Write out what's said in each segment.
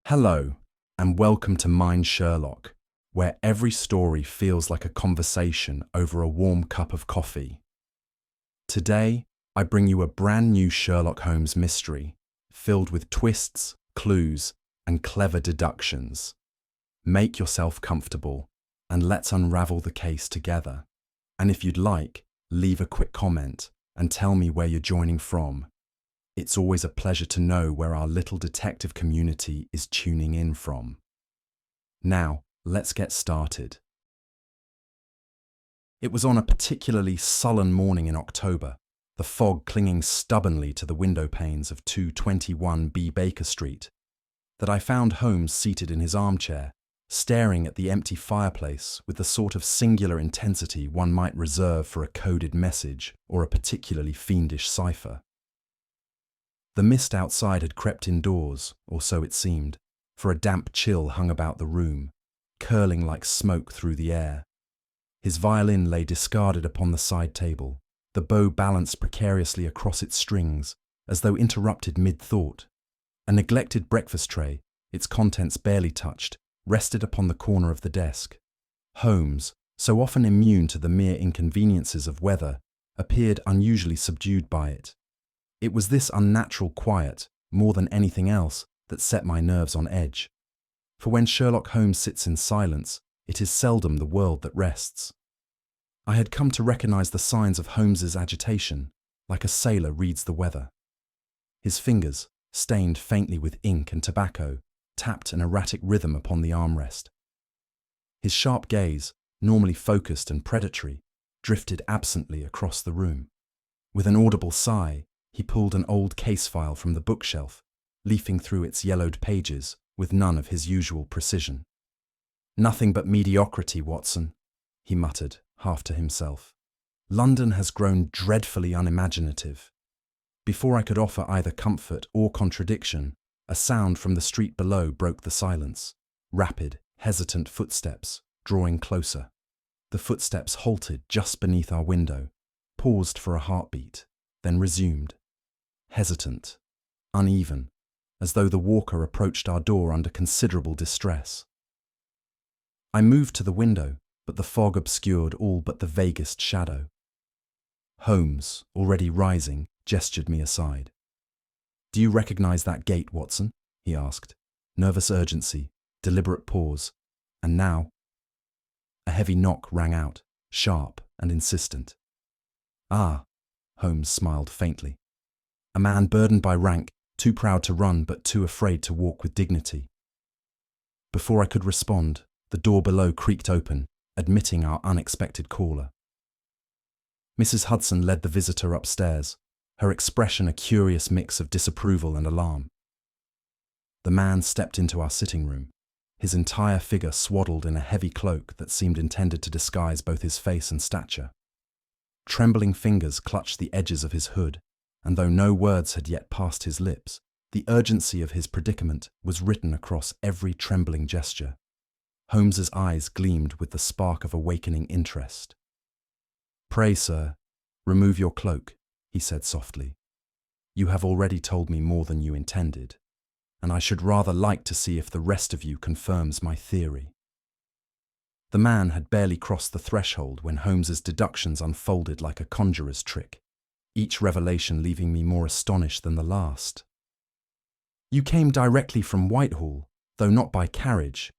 Hello, and welcome to Mind Sherlock, where every story feels like a conversation over a warm cup of coffee. Today, I bring you a brand new Sherlock Holmes mystery, filled with twists, clues, and clever deductions. Make yourself comfortable, and let's unravel the case together. And if you'd like, leave a quick comment and tell me where you're joining from. It's always a pleasure to know where our little detective community is tuning in from. Now, let's get started. It was on a particularly sullen morning in October, the fog clinging stubbornly to the window panes of 221B Baker Street, that I found Holmes seated in his armchair, staring at the empty fireplace with the sort of singular intensity one might reserve for a coded message or a particularly fiendish cipher. The mist outside had crept indoors, or so it seemed, for a damp chill hung about the room, curling like smoke through the air. His violin lay discarded upon the side table, the bow balanced precariously across its strings, as though interrupted mid-thought. A neglected breakfast tray, its contents barely touched, rested upon the corner of the desk. Holmes, so often immune to the mere inconveniences of weather, appeared unusually subdued by it. It was this unnatural quiet, more than anything else, that set my nerves on edge. For when Sherlock Holmes sits in silence, it is seldom the world that rests. I had come to recognize the signs of Holmes's agitation, like a sailor reads the weather. His fingers, stained faintly with ink and tobacco, tapped an erratic rhythm upon the armrest. His sharp gaze, normally focused and predatory, drifted absently across the room. With an audible sigh, he pulled an old case file from the bookshelf, leafing through its yellowed pages with none of his usual precision. "Nothing but mediocrity, Watson," he muttered, half to himself. "London has grown dreadfully unimaginative." Before I could offer either comfort or contradiction, a sound from the street below broke the silence. Rapid, hesitant footsteps, drawing closer. The footsteps halted just beneath our window, paused for a heartbeat, then resumed. Hesitant, uneven, as though the walker approached our door under considerable distress. I moved to the window, but the fog obscured all but the vaguest shadow. Holmes, already rising, gestured me aside. "Do you recognize that gate, Watson?" he asked. Nervous urgency, deliberate pause, and now... A heavy knock rang out, sharp and insistent. "Ah," Holmes smiled faintly. A man burdened by rank, too proud to run but too afraid to walk with dignity. Before I could respond, the door below creaked open, admitting our unexpected caller. Mrs. Hudson led the visitor upstairs, her expression a curious mix of disapproval and alarm. The man stepped into our sitting room, his entire figure swaddled in a heavy cloak that seemed intended to disguise both his face and stature. Trembling fingers clutched the edges of his hood, and though no words had yet passed his lips, the urgency of his predicament was written across every trembling gesture. Holmes's eyes gleamed with the spark of awakening interest. "Pray, sir, remove your cloak," he said softly. "You have already told me more than you intended, and I should rather like to see if the rest of you confirms my theory." The man had barely crossed the threshold when Holmes's deductions unfolded like a conjurer's trick, each revelation leaving me more astonished than the last. "You came directly from Whitehall, though not by carriage.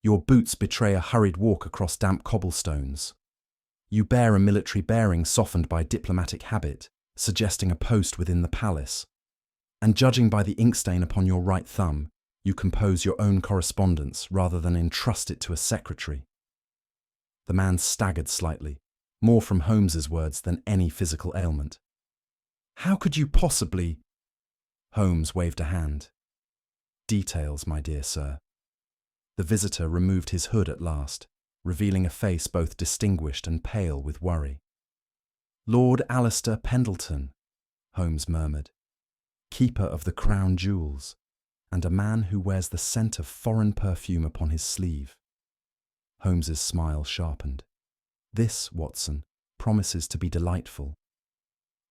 Your boots betray a hurried walk across damp cobblestones. You bear a military bearing softened by diplomatic habit, suggesting a post within the palace. And judging by the inkstain upon your right thumb, you compose your own correspondence rather than entrust it to a secretary." The man staggered slightly, more from Holmes's words than any physical ailment. "How could you possibly—" Holmes waved a hand. "Details, my dear sir." The visitor removed his hood at last, revealing a face both distinguished and pale with worry. "Lord Alistair Pendleton," Holmes murmured, "keeper of the crown jewels, and a man who wears the scent of foreign perfume upon his sleeve." Holmes's smile sharpened. "This, Watson, promises to be delightful."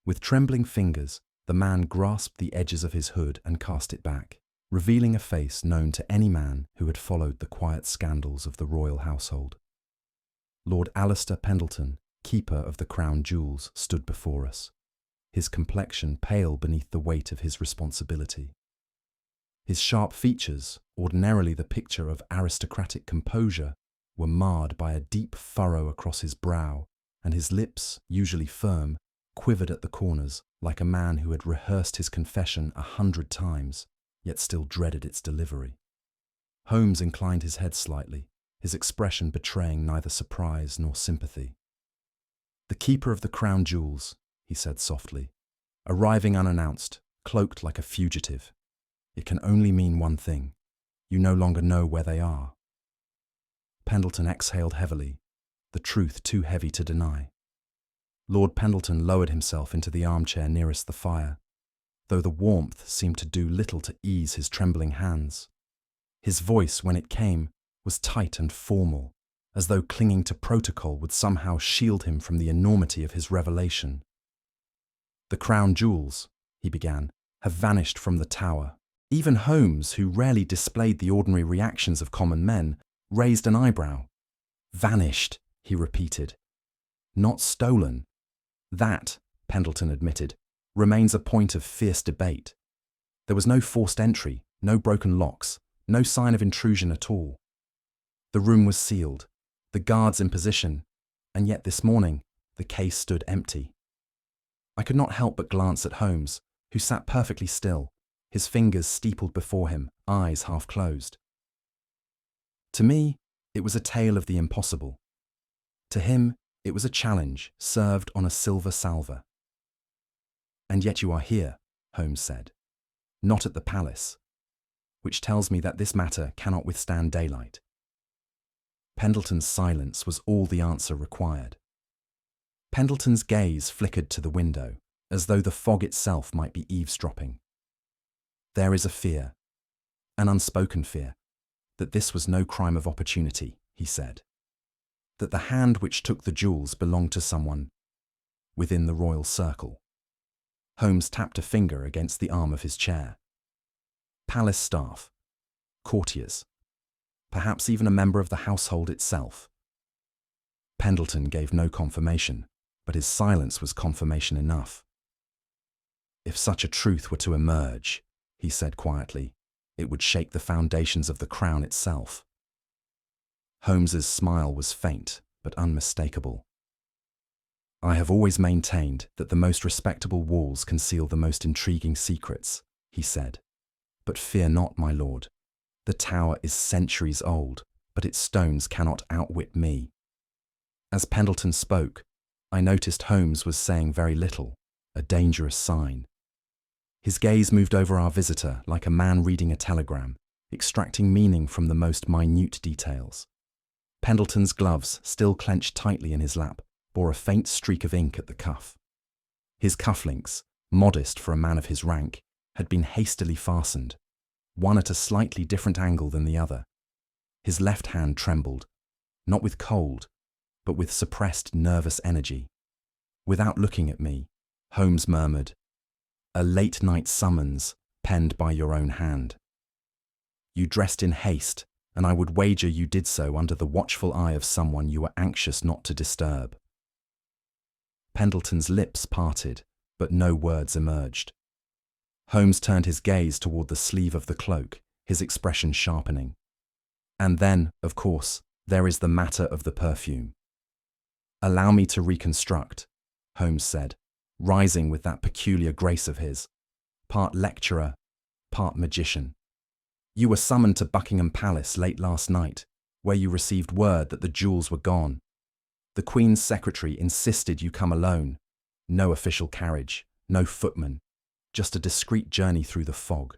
With trembling fingers, the man grasped the edges of his hood and cast it back, revealing a face known to any man who had followed the quiet scandals of the royal household. Lord Alistair Pendleton, keeper of the crown jewels, stood before us, his complexion pale beneath the weight of his responsibility. His sharp features, ordinarily the picture of aristocratic composure, were marred by a deep furrow across his brow, and his lips, usually firm, quivered at the corners like a man who had rehearsed his confession 100 times, yet still dreaded its delivery. Holmes inclined his head slightly, his expression betraying neither surprise nor sympathy. "The keeper of the crown jewels," he said softly, "arriving unannounced, cloaked like a fugitive. It can only mean one thing. You no longer know where they are." Pendleton exhaled heavily, the truth too heavy to deny. Lord Pendleton lowered himself into the armchair nearest the fire, though the warmth seemed to do little to ease his trembling hands. His voice, when it came, was tight and formal, as though clinging to protocol would somehow shield him from the enormity of his revelation. "The crown jewels," he began, "have vanished from the tower." Even Holmes, who rarely displayed the ordinary reactions of common men, raised an eyebrow. "Vanished," he repeated. "Not stolen." "That," Pendleton admitted, "remains a point of fierce debate. There was no forced entry, no broken locks, no sign of intrusion at all. The room was sealed, the guards in position, and yet this morning the case stood empty." I could not help but glance at Holmes, who sat perfectly still, his fingers steepled before him, eyes half closed. To me, it was a tale of the impossible. To him, it was a challenge served on a silver salver. "And yet you are here," Holmes said, "not at the palace, which tells me that this matter cannot withstand daylight." Pendleton's silence was all the answer required. Pendleton's gaze flickered to the window, as though the fog itself might be eavesdropping. "There is a fear, an unspoken fear, that this was no crime of opportunity," he said. "That the hand which took the jewels belonged to someone within the royal circle." Holmes tapped a finger against the arm of his chair. "Palace staff, courtiers, perhaps even a member of the household itself." Pendleton gave no confirmation, but his silence was confirmation enough. "If such a truth were to emerge," he said quietly, "it would shake the foundations of the crown itself." Holmes's smile was faint but unmistakable. "I have always maintained that the most respectable walls conceal the most intriguing secrets," he said. "But fear not, my lord. The tower is centuries old, but its stones cannot outwit me." As Pendleton spoke, I noticed Holmes was saying very little, a dangerous sign. His gaze moved over our visitor like a man reading a telegram, extracting meaning from the most minute details. Pendleton's gloves, still clenched tightly in his lap, bore a faint streak of ink at the cuff. His cufflinks, modest for a man of his rank, had been hastily fastened, one at a slightly different angle than the other. His left hand trembled, not with cold, but with suppressed nervous energy. Without looking at me, Holmes murmured, "A late-night summons, penned by your own hand. You dressed in haste, and I would wager you did so under the watchful eye of someone you were anxious not to disturb." Pendleton's lips parted, but no words emerged. Holmes turned his gaze toward the sleeve of the cloak, his expression sharpening. "And then, of course, there is the matter of the perfume." "Allow me to reconstruct," Holmes said, rising with that peculiar grace of his, part lecturer, part magician. "You were summoned to Buckingham Palace late last night, where you received word that the jewels were gone. The Queen's secretary insisted you come alone. No official carriage, no footman, just a discreet journey through the fog."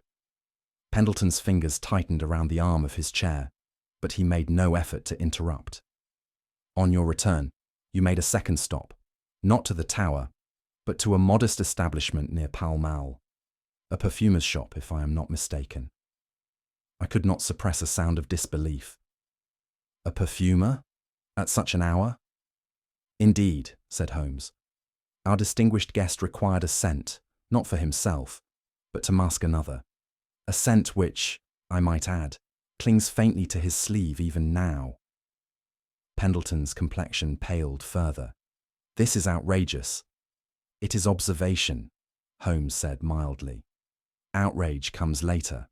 Pendleton's fingers tightened around the arm of his chair, but he made no effort to interrupt. "On your return, you made a second stop, not to the tower, but to a modest establishment near Pall Mall, a perfumer's shop, if I am not mistaken." I could not suppress a sound of disbelief. "A perfumer? At such an hour?" "Indeed," said Holmes. "Our distinguished guest required a scent, not for himself, but to mask another. a scent which, I might add, clings faintly to his sleeve even now. Pendleton's complexion paled further. This is outrageous. It is observation, Holmes said mildly. Outrage comes later.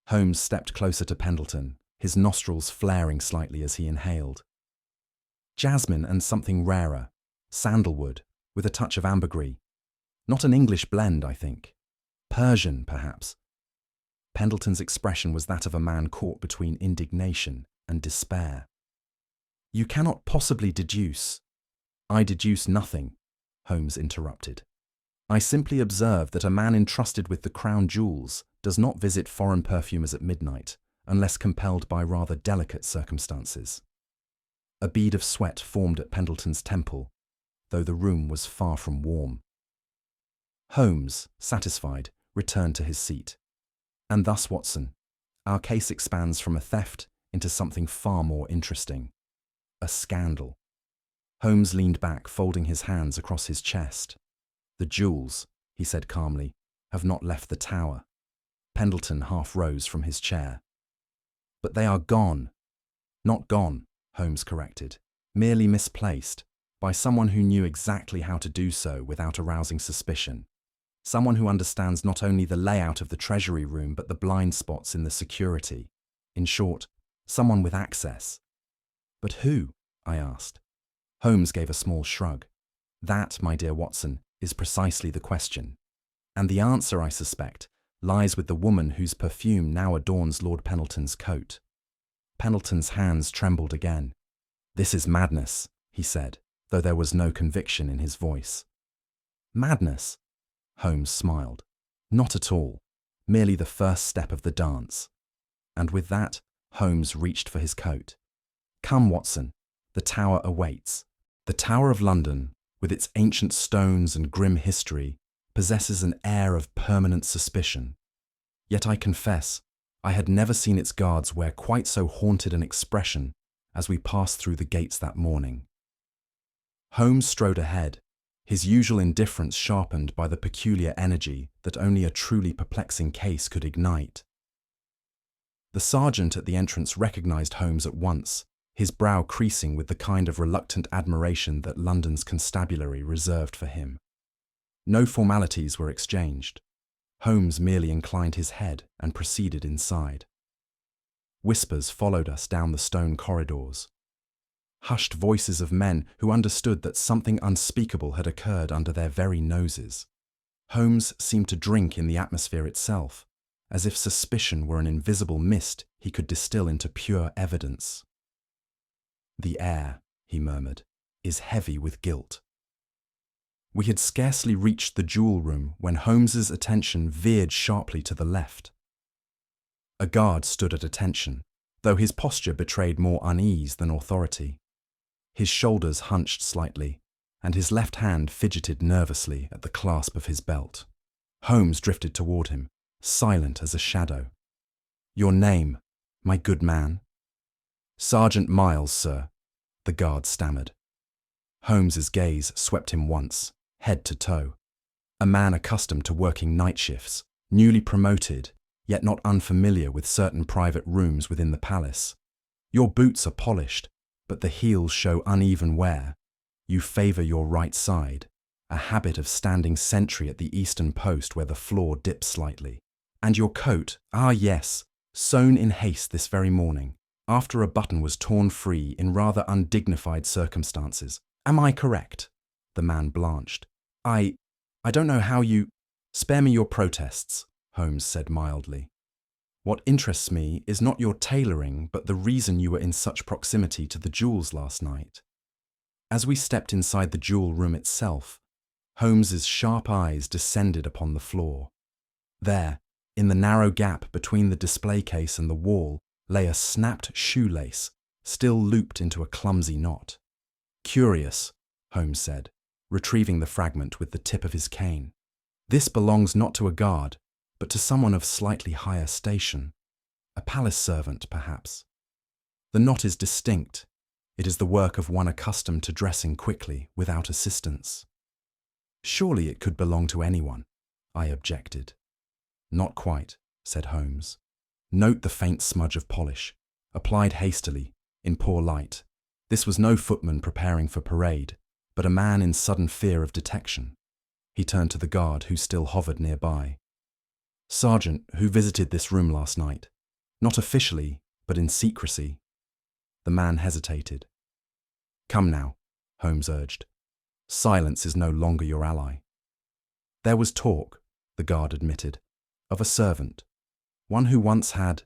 Holmes stepped closer to Pendleton, his nostrils flaring slightly as he inhaled. Jasmine and something rarer, sandalwood, with a touch of ambergris. Not an English blend, I think. Persian, perhaps. Pendleton's expression was that of a man caught between indignation and despair. You cannot possibly deduce. I deduce nothing, Holmes interrupted. I simply observe that a man entrusted with the crown jewels does not visit foreign perfumers at midnight unless compelled by rather delicate circumstances. A bead of sweat formed at Pendleton's temple, though the room was far from warm. Holmes, satisfied, returned to his seat. And thus, Watson, our case expands from a theft into something far more interesting. A scandal. Holmes leaned back, folding his hands across his chest. The jewels, he said calmly, have not left the tower. Pendleton half rose from his chair. But they are gone. Not gone, Holmes corrected, merely misplaced, by someone who knew exactly how to do so without arousing suspicion. Someone who understands not only the layout of the treasury room but the blind spots in the security. In short, someone with access. But who? I asked. Holmes gave a small shrug. That, my dear Watson, is precisely the question. And the answer, I suspect, lies with the woman whose perfume now adorns Lord Pendleton's coat. Pendleton's hands trembled again. This is madness, he said, though there was no conviction in his voice. Madness? Holmes smiled. Not at all. Merely the first step of the dance. And with that, Holmes reached for his coat. Come, Watson. The tower awaits. The Tower of London, with its ancient stones and grim history, possesses an air of permanent suspicion. Yet I confess, I had never seen its guards wear quite so haunted an expression as we passed through the gates that morning. Holmes strode ahead, his usual indifference sharpened by the peculiar energy that only a truly perplexing case could ignite. The sergeant at the entrance recognized Holmes at once, his brow creasing with the kind of reluctant admiration that London's constabulary reserved for him. No formalities were exchanged. Holmes merely inclined his head and proceeded inside. Whispers followed us down the stone corridors. Hushed voices of men who understood that something unspeakable had occurred under their very noses. Holmes seemed to drink in the atmosphere itself, as if suspicion were an invisible mist he could distill into pure evidence. The air, he murmured, is heavy with guilt. We had scarcely reached the jewel room when Holmes's attention veered sharply to the left. A guard stood at attention, though his posture betrayed more unease than authority. His shoulders hunched slightly, and his left hand fidgeted nervously at the clasp of his belt. Holmes drifted toward him, silent as a shadow. Your name, my good man? Sergeant Miles, sir, the guard stammered. Holmes's gaze swept him once, head to toe. A man accustomed to working night shifts, newly promoted, yet not unfamiliar with certain private rooms within the palace. Your boots are polished, but the heels show uneven wear. You favour your right side, a habit of standing sentry at the eastern post where the floor dips slightly. And your coat, ah yes, sewn in haste this very morning, after a button was torn free in rather undignified circumstances. Am I correct? The man blanched. I don't know how you... Spare me your protests, Holmes said mildly. What interests me is not your tailoring, but the reason you were in such proximity to the jewels last night. As we stepped inside the jewel room itself, Holmes's sharp eyes descended upon the floor. There, in the narrow gap between the display case and the wall, lay a snapped shoelace, still looped into a clumsy knot. Curious, Holmes said, retrieving the fragment with the tip of his cane. This belongs not to a guard, but to someone of slightly higher station. A palace servant, perhaps. The knot is distinct. It is the work of one accustomed to dressing quickly, without assistance. Surely it could belong to anyone, I objected. Not quite, said Holmes. Note the faint smudge of polish, applied hastily, in poor light. This was no footman preparing for parade, but a man in sudden fear of detection. He turned to the guard who still hovered nearby. Sergeant, who visited this room last night, not officially, but in secrecy. The man hesitated. Come now, Holmes urged. Silence is no longer your ally. There was talk, the guard admitted, of a servant, one who once had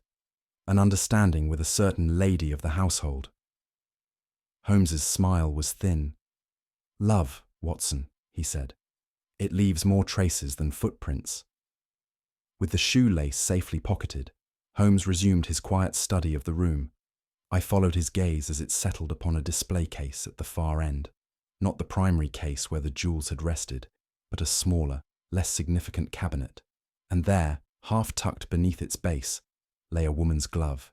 an understanding with a certain lady of the household. Holmes's smile was thin. Love, Watson, he said. It leaves more traces than footprints. With the shoelace safely pocketed, Holmes resumed his quiet study of the room. I followed his gaze as it settled upon a display case at the far end, not the primary case where the jewels had rested, but a smaller, less significant cabinet, and there, half tucked beneath its base, lay a woman's glove.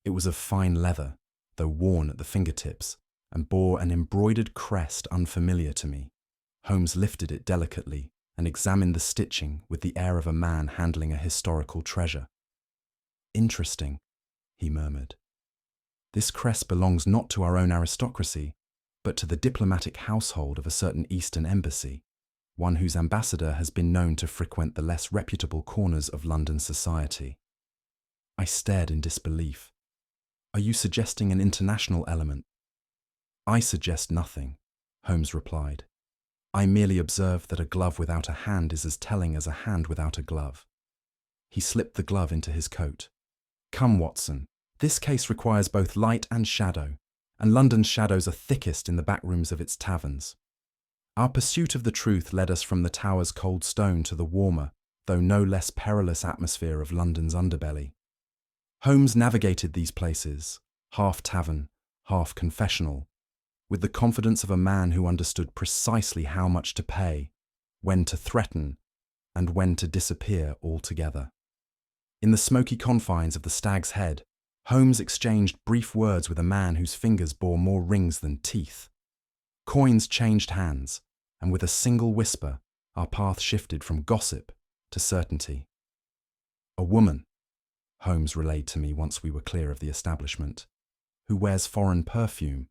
It was of fine leather, though worn at the fingertips, and bore an embroidered crest unfamiliar to me. Holmes lifted it delicately and examined the stitching with the air of a man handling a historical treasure. Interesting, he murmured. This crest belongs not to our own aristocracy, but to the diplomatic household of a certain Eastern embassy, one whose ambassador has been known to frequent the less reputable corners of London society. I stared in disbelief. Are you suggesting an international element? I suggest nothing, Holmes replied. I merely observe that a glove without a hand is as telling as a hand without a glove. He slipped the glove into his coat. Come, Watson, this case requires both light and shadow, and London's shadows are thickest in the back rooms of its taverns. Our pursuit of the truth led us from the Tower's cold stone to the warmer, though no less perilous atmosphere of London's underbelly. Holmes navigated these places, half tavern, half confessional, with the confidence of a man who understood precisely how much to pay, when to threaten, and when to disappear altogether. In the smoky confines of the Stag's Head, Holmes exchanged brief words with a man whose fingers bore more rings than teeth. Coins changed hands, and with a single whisper, our path shifted from gossip to certainty. A woman, Holmes relayed to me once we were clear of the establishment, who wears foreign perfume,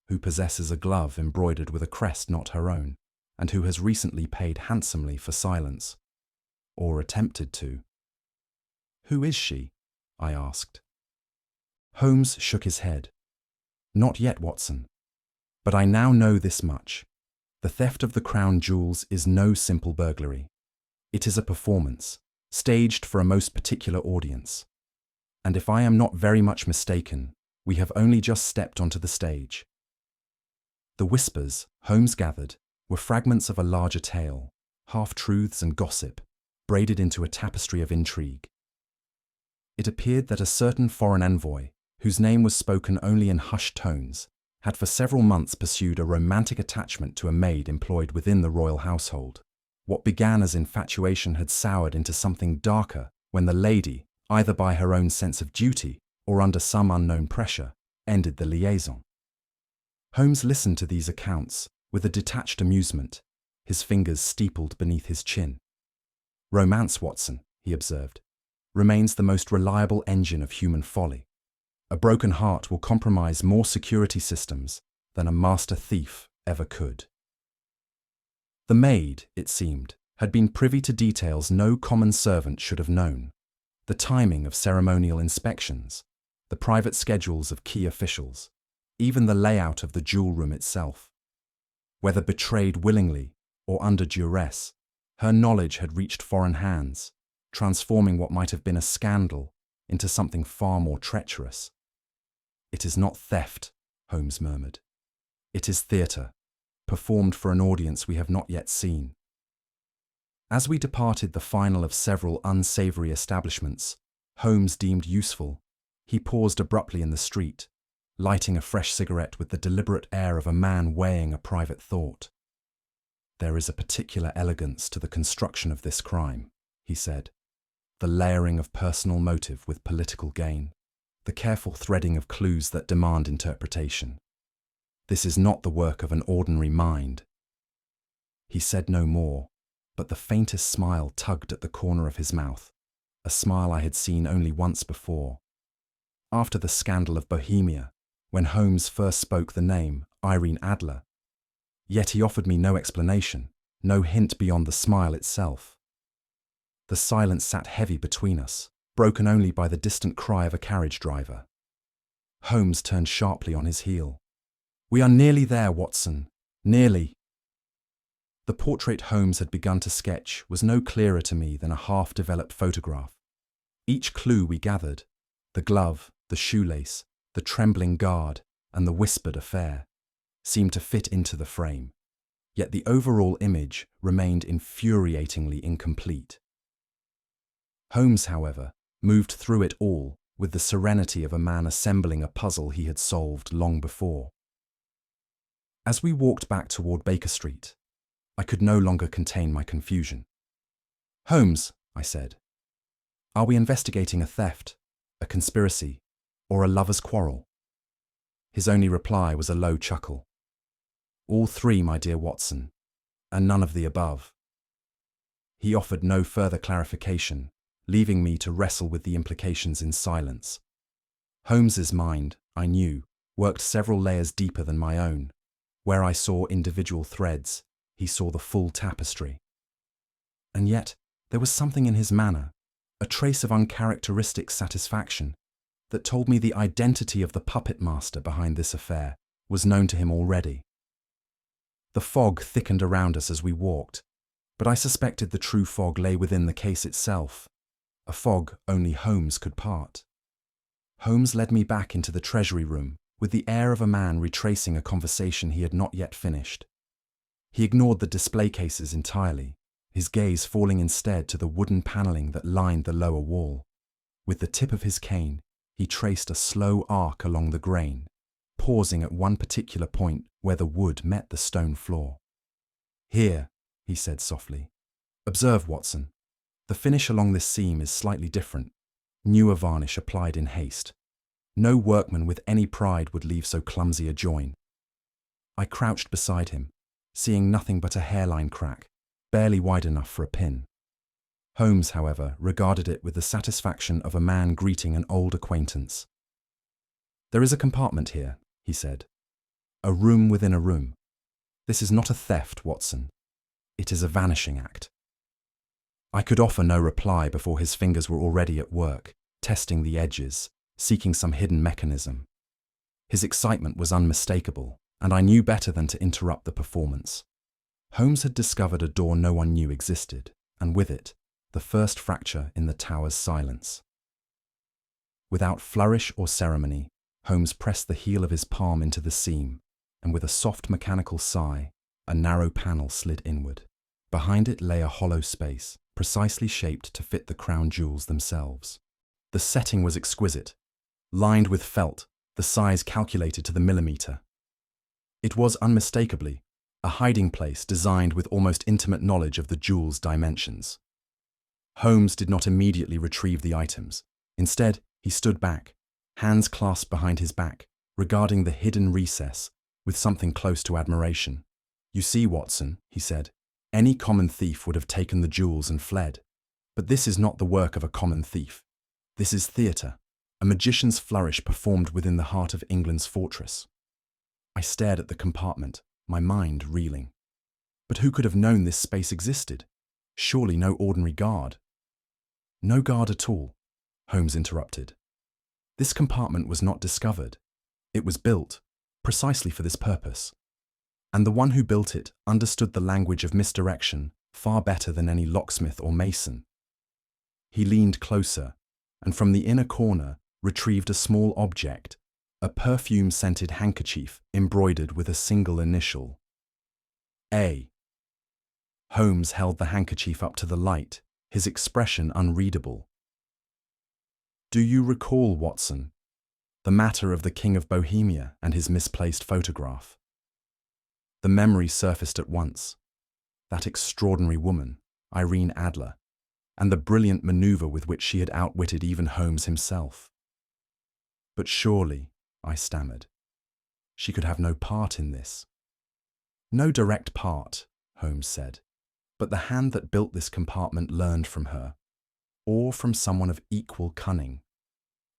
who possesses a glove embroidered with a crest not her own, and who has recently paid handsomely for silence, or attempted to. Who is she? I asked. Holmes shook his head. Not yet, Watson. But I now know this much. The theft of the crown jewels is no simple burglary. It is a performance, staged for a most particular audience. And if I am not very much mistaken, we have only just stepped onto the stage. The whispers, Holmes gathered, were fragments of a larger tale, half-truths and gossip, braided into a tapestry of intrigue. It appeared that a certain foreign envoy, whose name was spoken only in hushed tones, had for several months pursued a romantic attachment to a maid employed within the royal household. What began as infatuation had soured into something darker when the lady, either by her own sense of duty or under some unknown pressure, ended the liaison. Holmes listened to these accounts with a detached amusement, his fingers steepled beneath his chin. Romance, Watson, he observed, remains the most reliable engine of human folly. A broken heart will compromise more security systems than a master thief ever could. The maid, it seemed, had been privy to details no common servant should have known: the timing of ceremonial inspections, the private schedules of key officials, even the layout of the jewel room itself. Whether betrayed willingly or under duress, her knowledge had reached foreign hands, transforming what might have been a scandal into something far more treacherous. It is not theft, Holmes murmured. It is theatre, performed for an audience we have not yet seen. As we departed the final of several unsavoury establishments, Holmes deemed useful, he paused abruptly in the street, lighting a fresh cigarette with the deliberate air of a man weighing a private thought. There is a particular elegance to the construction of this crime, he said, the layering of personal motive with political gain, the careful threading of clues that demand interpretation. This is not the work of an ordinary mind. He said no more, but the faintest smile tugged at the corner of his mouth, a smile I had seen only once before. After the scandal of Bohemia, when Holmes first spoke the name Irene Adler. Yet he offered me no explanation, no hint beyond the smile itself. The silence sat heavy between us, broken only by the distant cry of a carriage driver. Holmes turned sharply on his heel. "We are nearly there, Watson. Nearly." The portrait Holmes had begun to sketch was no clearer to me than a half-developed photograph. Each clue we gathered, the glove, the shoelace, the trembling guard, and the whispered affair, seemed to fit into the frame. Yet the overall image remained infuriatingly incomplete. Holmes, however, moved through it all with the serenity of a man assembling a puzzle he had solved long before. As we walked back toward Baker Street, I could no longer contain my confusion. "Holmes," I said, "are we investigating a theft, a conspiracy, or a lover's quarrel?" His only reply was a low chuckle. "All three, my dear Watson, and none of the above." He offered no further clarification, leaving me to wrestle with the implications in silence. Holmes's mind, I knew, worked several layers deeper than my own. Where I saw individual threads, he saw the full tapestry. And yet, there was something in his manner, a trace of uncharacteristic satisfaction, that told me the identity of the puppet master behind this affair was known to him already. The fog thickened around us as we walked, but I suspected the true fog lay within the case itself, a fog only Holmes could part. Holmes led me back into the treasury room with the air of a man retracing a conversation he had not yet finished. He ignored the display cases entirely, his gaze falling instead to the wooden panelling that lined the lower wall. With the tip of his cane, he traced a slow arc along the grain, pausing at one particular point where the wood met the stone floor. "Here," he said softly. "Observe, Watson. The finish along this seam is slightly different, newer varnish applied in haste. No workman with any pride would leave so clumsy a join." I crouched beside him, seeing nothing but a hairline crack, barely wide enough for a pin. Holmes, however, regarded it with the satisfaction of a man greeting an old acquaintance. "There is a compartment here," he said. "A room within a room. This is not a theft, Watson. It is a vanishing act." I could offer no reply before his fingers were already at work, testing the edges, seeking some hidden mechanism. His excitement was unmistakable, and I knew better than to interrupt the performance. Holmes had discovered a door no one knew existed, and with it, the first fracture in the tower's silence. Without flourish or ceremony, Holmes pressed the heel of his palm into the seam, and with a soft mechanical sigh, a narrow panel slid inward. Behind it lay a hollow space, precisely shaped to fit the crown jewels themselves. The setting was exquisite, lined with felt, the size calculated to the millimeter. It was unmistakably a hiding place designed with almost intimate knowledge of the jewel's dimensions. Holmes did not immediately retrieve the items. Instead, he stood back, hands clasped behind his back, regarding the hidden recess with something close to admiration. "You see, Watson," he said, "any common thief would have taken the jewels and fled. But this is not the work of a common thief. This is theatre, a magician's flourish performed within the heart of England's fortress." I stared at the compartment, my mind reeling. But who could have known this space existed? Surely no ordinary guard. "No guard at all," Holmes interrupted. "This compartment was not discovered. It was built, precisely for this purpose. And the one who built it understood the language of misdirection far better than any locksmith or mason." He leaned closer, and from the inner corner retrieved a small object, a perfume-scented handkerchief embroidered with a single initial. A. Holmes held the handkerchief up to the light, his expression unreadable. "Do you recall, Watson, the matter of the King of Bohemia and his misplaced photograph?" The memory surfaced at once. That extraordinary woman, Irene Adler, and the brilliant maneuver with which she had outwitted even Holmes himself. "But surely," I stammered, "she could have no part in this." "No direct part," Holmes said, "but the hand that built this compartment learned from her. or from someone of equal cunning.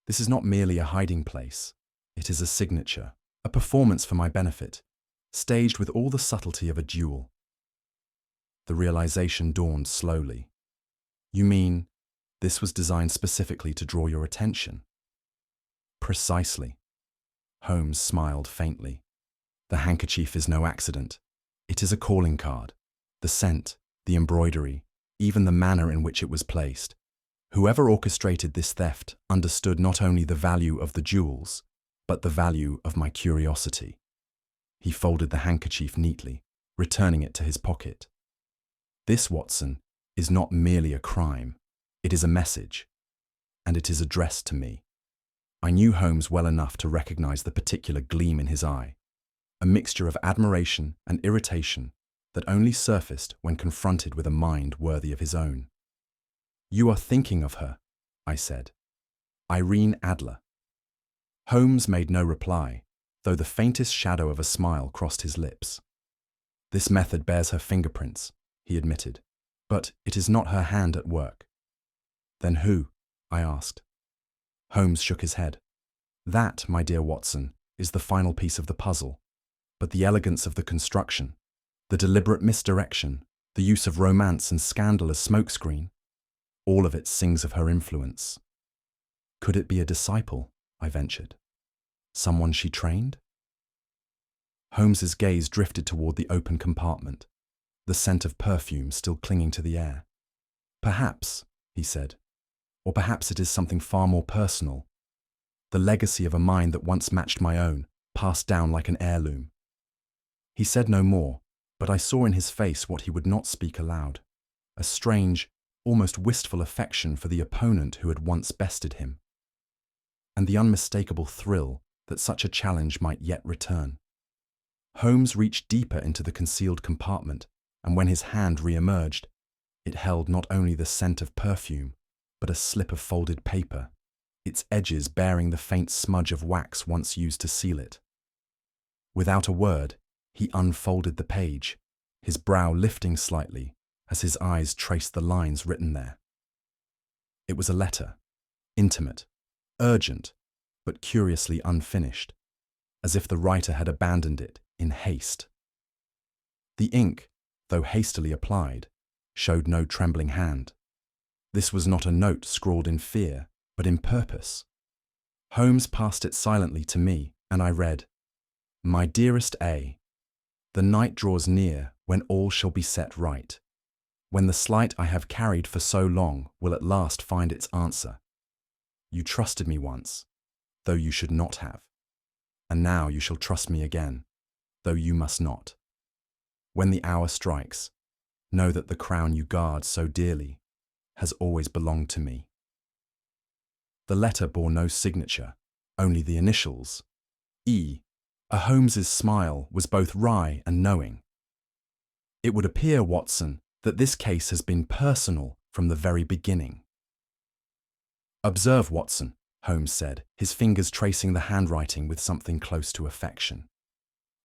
This is not merely a hiding place. It is a signature, a performance for my benefit, staged with all the subtlety of a duel. The realization dawned slowly. You mean this was designed specifically to draw your attention? Precisely. Holmes smiled faintly. The handkerchief is no accident. It is a calling card. The scent, the embroidery, even the manner in which it was placed. Whoever orchestrated this theft understood not only the value of the jewels, but the value of my curiosity. He folded the handkerchief neatly, returning it to his pocket. This, Watson, is not merely a crime. It is a message, and it is addressed to me. I knew Holmes well enough to recognize the particular gleam in his eye, a mixture of admiration and irritation that only surfaced when confronted with a mind worthy of his own. You are thinking of her, I said. Irene Adler. Holmes made no reply, though the faintest shadow of a smile crossed his lips. This method bears her fingerprints, he admitted, but it is not her hand at work. Then who? I asked. Holmes shook his head. That, my dear Watson, is the final piece of the puzzle, but the elegance of the construction, the deliberate misdirection, the use of romance and scandal as smokescreen, all of it sings of her influence. Could it be a disciple? I ventured. Someone she trained? Holmes's gaze drifted toward the open compartment, the scent of perfume still clinging to the air. Perhaps, he said, or perhaps it is something far more personal. The legacy of a mind that once matched my own, passed down like an heirloom. He said no more, but I saw in his face what he would not speak aloud, a strange, almost wistful affection for the opponent who had once bested him, and the unmistakable thrill that such a challenge might yet return. Holmes reached deeper into the concealed compartment, and when his hand re-emerged, it held not only the scent of perfume, but a slip of folded paper, its edges bearing the faint smudge of wax once used to seal it. Without a word, he unfolded the page, his brow lifting slightly as his eyes traced the lines written there. It was a letter, intimate, urgent, but curiously unfinished, as if the writer had abandoned it in haste. The ink, though hastily applied, showed no trembling hand. This was not a note scrawled in fear, but in purpose. Holmes passed it silently to me, and I read, My dearest A, the night draws near when all shall be set right, when the slight I have carried for so long will at last find its answer. You trusted me once, though you should not have, and now you shall trust me again, though you must not. When the hour strikes, know that the crown you guard so dearly has always belonged to me. The letter bore no signature, only the initials, E. Holmes's smile was both wry and knowing. It would appear, Watson, that this case has been personal from the very beginning. Observe, Watson, Holmes said, his fingers tracing the handwriting with something close to affection.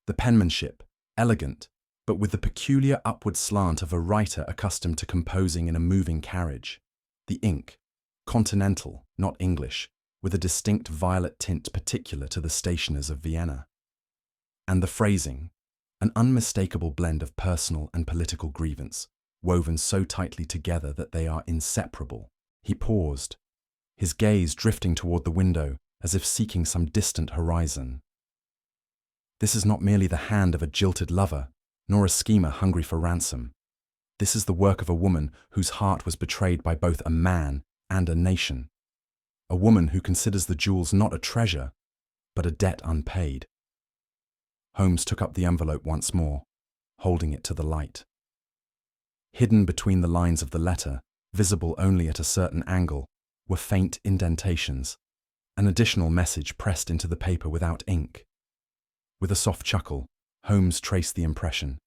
The penmanship, elegant, but with the peculiar upward slant of a writer accustomed to composing in a moving carriage. The ink, continental, not English, with a distinct violet tint particular to the stationers of Vienna. And the phrasing, an unmistakable blend of personal and political grievance, woven so tightly together that they are inseparable. He paused, his gaze drifting toward the window as if seeking some distant horizon. This is not merely the hand of a jilted lover, nor a schemer hungry for ransom. This is the work of a woman whose heart was betrayed by both a man and a nation. A woman who considers the jewels not a treasure, but a debt unpaid. Holmes took up the envelope once more, holding it to the light. Hidden between the lines of the letter, visible only at a certain angle, were faint indentations, an additional message pressed into the paper without ink. With a soft chuckle, Holmes traced the impression.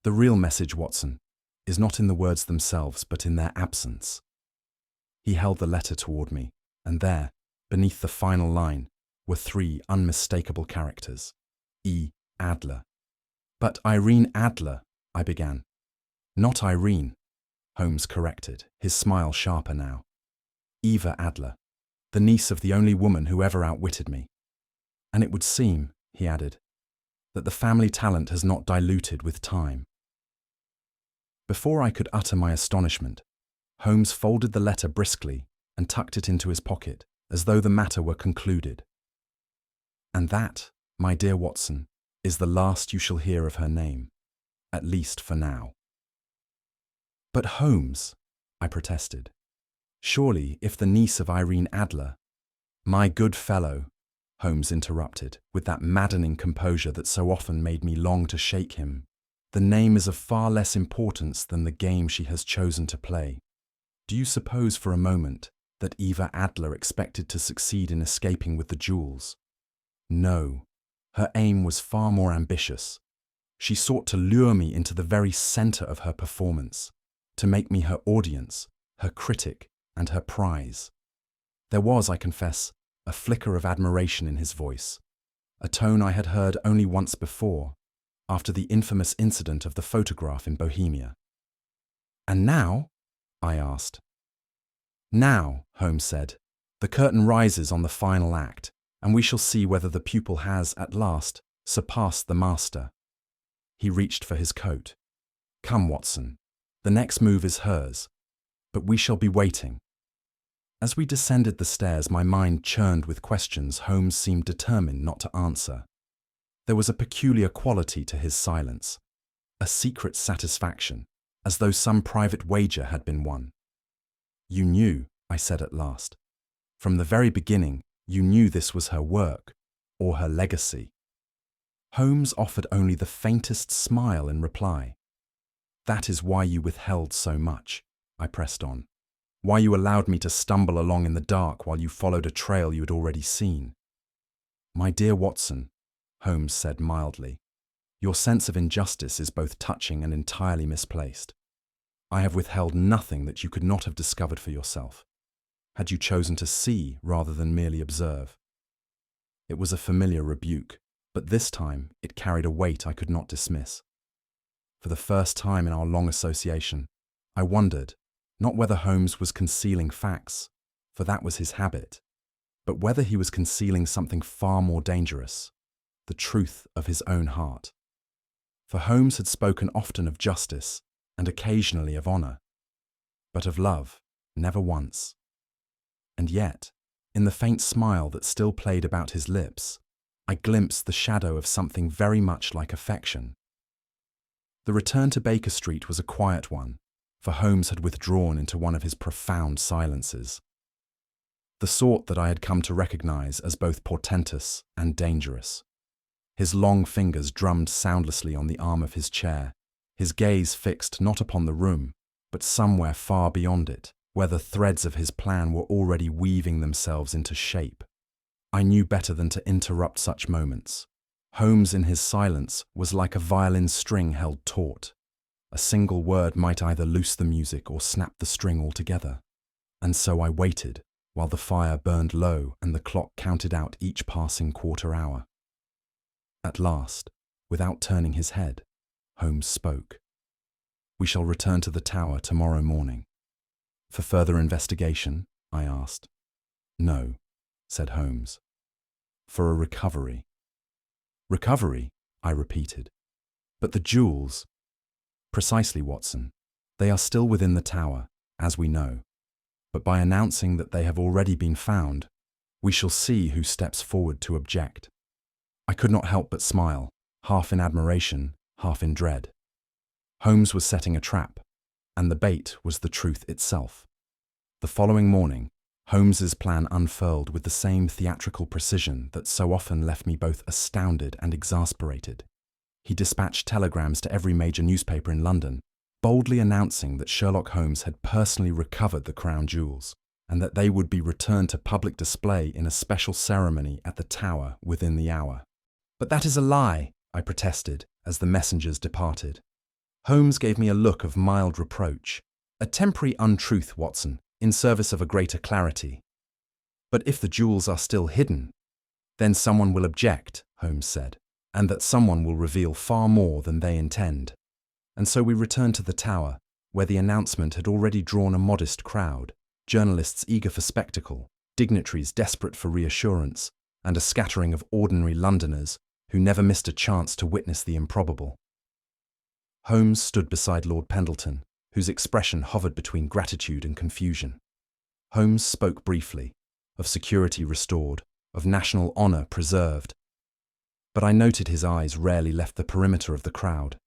The real message, Watson, is not in the words themselves, but in their absence. He held the letter toward me, and there, beneath the final line, were 3 unmistakable characters. E. Adler. But Irene Adler, I began. Not Irene, Holmes corrected, his smile sharper now. Eva Adler, the niece of the only woman who ever outwitted me. And it would seem, he added, that the family talent has not diluted with time. Before I could utter my astonishment, Holmes folded the letter briskly and tucked it into his pocket, as though the matter were concluded. And that, my dear Watson, is the last you shall hear of her name, at least for now. But Holmes, I protested, surely if the niece of Irene Adler— My good fellow, Holmes interrupted, with that maddening composure that so often made me long to shake him, the name is of far less importance than the game she has chosen to play. Do you suppose for a moment that Eva Adler expected to succeed in escaping with the jewels? No, her aim was far more ambitious. She sought to lure me into the very center of her performance, to make me her audience, her critic, and her prize. There was, I confess, a flicker of admiration in his voice, a tone I had heard only once before, after the infamous incident of the photograph in Bohemia. And now? I asked. Now, Holmes said, the curtain rises on the final act, and we shall see whether the pupil has, at last, surpassed the master. He reached for his coat. Come, Watson, the next move is hers, but we shall be waiting. As we descended the stairs, my mind churned with questions Holmes seemed determined not to answer. There was a peculiar quality to his silence, a secret satisfaction, as though some private wager had been won. You knew, I said at last. From the very beginning, you knew this was her work, or her legacy. Holmes offered only the faintest smile in reply. That is why you withheld so much, I pressed on. Why you allowed me to stumble along in the dark while you followed a trail you had already seen. My dear Watson, Holmes said mildly, your sense of injustice is both touching and entirely misplaced. I have withheld nothing that you could not have discovered for yourself, had you chosen to see rather than merely observe. It was a familiar rebuke, but this time it carried a weight I could not dismiss. For the first time in our long association, I wondered, not whether Holmes was concealing facts, for that was his habit, but whether he was concealing something far more dangerous, the truth of his own heart. For Holmes had spoken often of justice and occasionally of honor, but of love, never once. And yet, in the faint smile that still played about his lips, I glimpsed the shadow of something very much like affection. The return to Baker Street was a quiet one, for Holmes had withdrawn into one of his profound silences, the sort that I had come to recognize as both portentous and dangerous. His long fingers drummed soundlessly on the arm of his chair, his gaze fixed not upon the room, but somewhere far beyond it, where the threads of his plan were already weaving themselves into shape. I knew better than to interrupt such moments. Holmes in his silence was like a violin string held taut. A single word might either loose the music or snap the string altogether. And so I waited, while the fire burned low and the clock counted out each passing quarter hour. At last, without turning his head, Holmes spoke. We shall return to the tower tomorrow morning. For further investigation? I asked. No, said Holmes. For a recovery. Recovery? I repeated. But the jewels? Precisely, Watson. They are still within the tower, as we know. But by announcing that they have already been found, we shall see who steps forward to object. I could not help but smile, half in admiration, half in dread. Holmes was setting a trap, and the bait was the truth itself. The following morning, Holmes's plan unfurled with the same theatrical precision that so often left me both astounded and exasperated. He dispatched telegrams to every major newspaper in London, boldly announcing that Sherlock Holmes had personally recovered the crown jewels, and that they would be returned to public display in a special ceremony at the Tower within the hour. But that is a lie, I protested, as the messengers departed. Holmes gave me a look of mild reproach. A temporary untruth, Watson, in service of a greater clarity. But if the jewels are still hidden, then someone will object, Holmes said, and that someone will reveal far more than they intend. And so we returned to the Tower, where the announcement had already drawn a modest crowd, journalists eager for spectacle, dignitaries desperate for reassurance, and a scattering of ordinary Londoners who never missed a chance to witness the improbable. Holmes stood beside Lord Pendleton, whose expression hovered between gratitude and confusion. Holmes spoke briefly, of security restored, of national honour preserved, but I noted his eyes rarely left the perimeter of the crowd.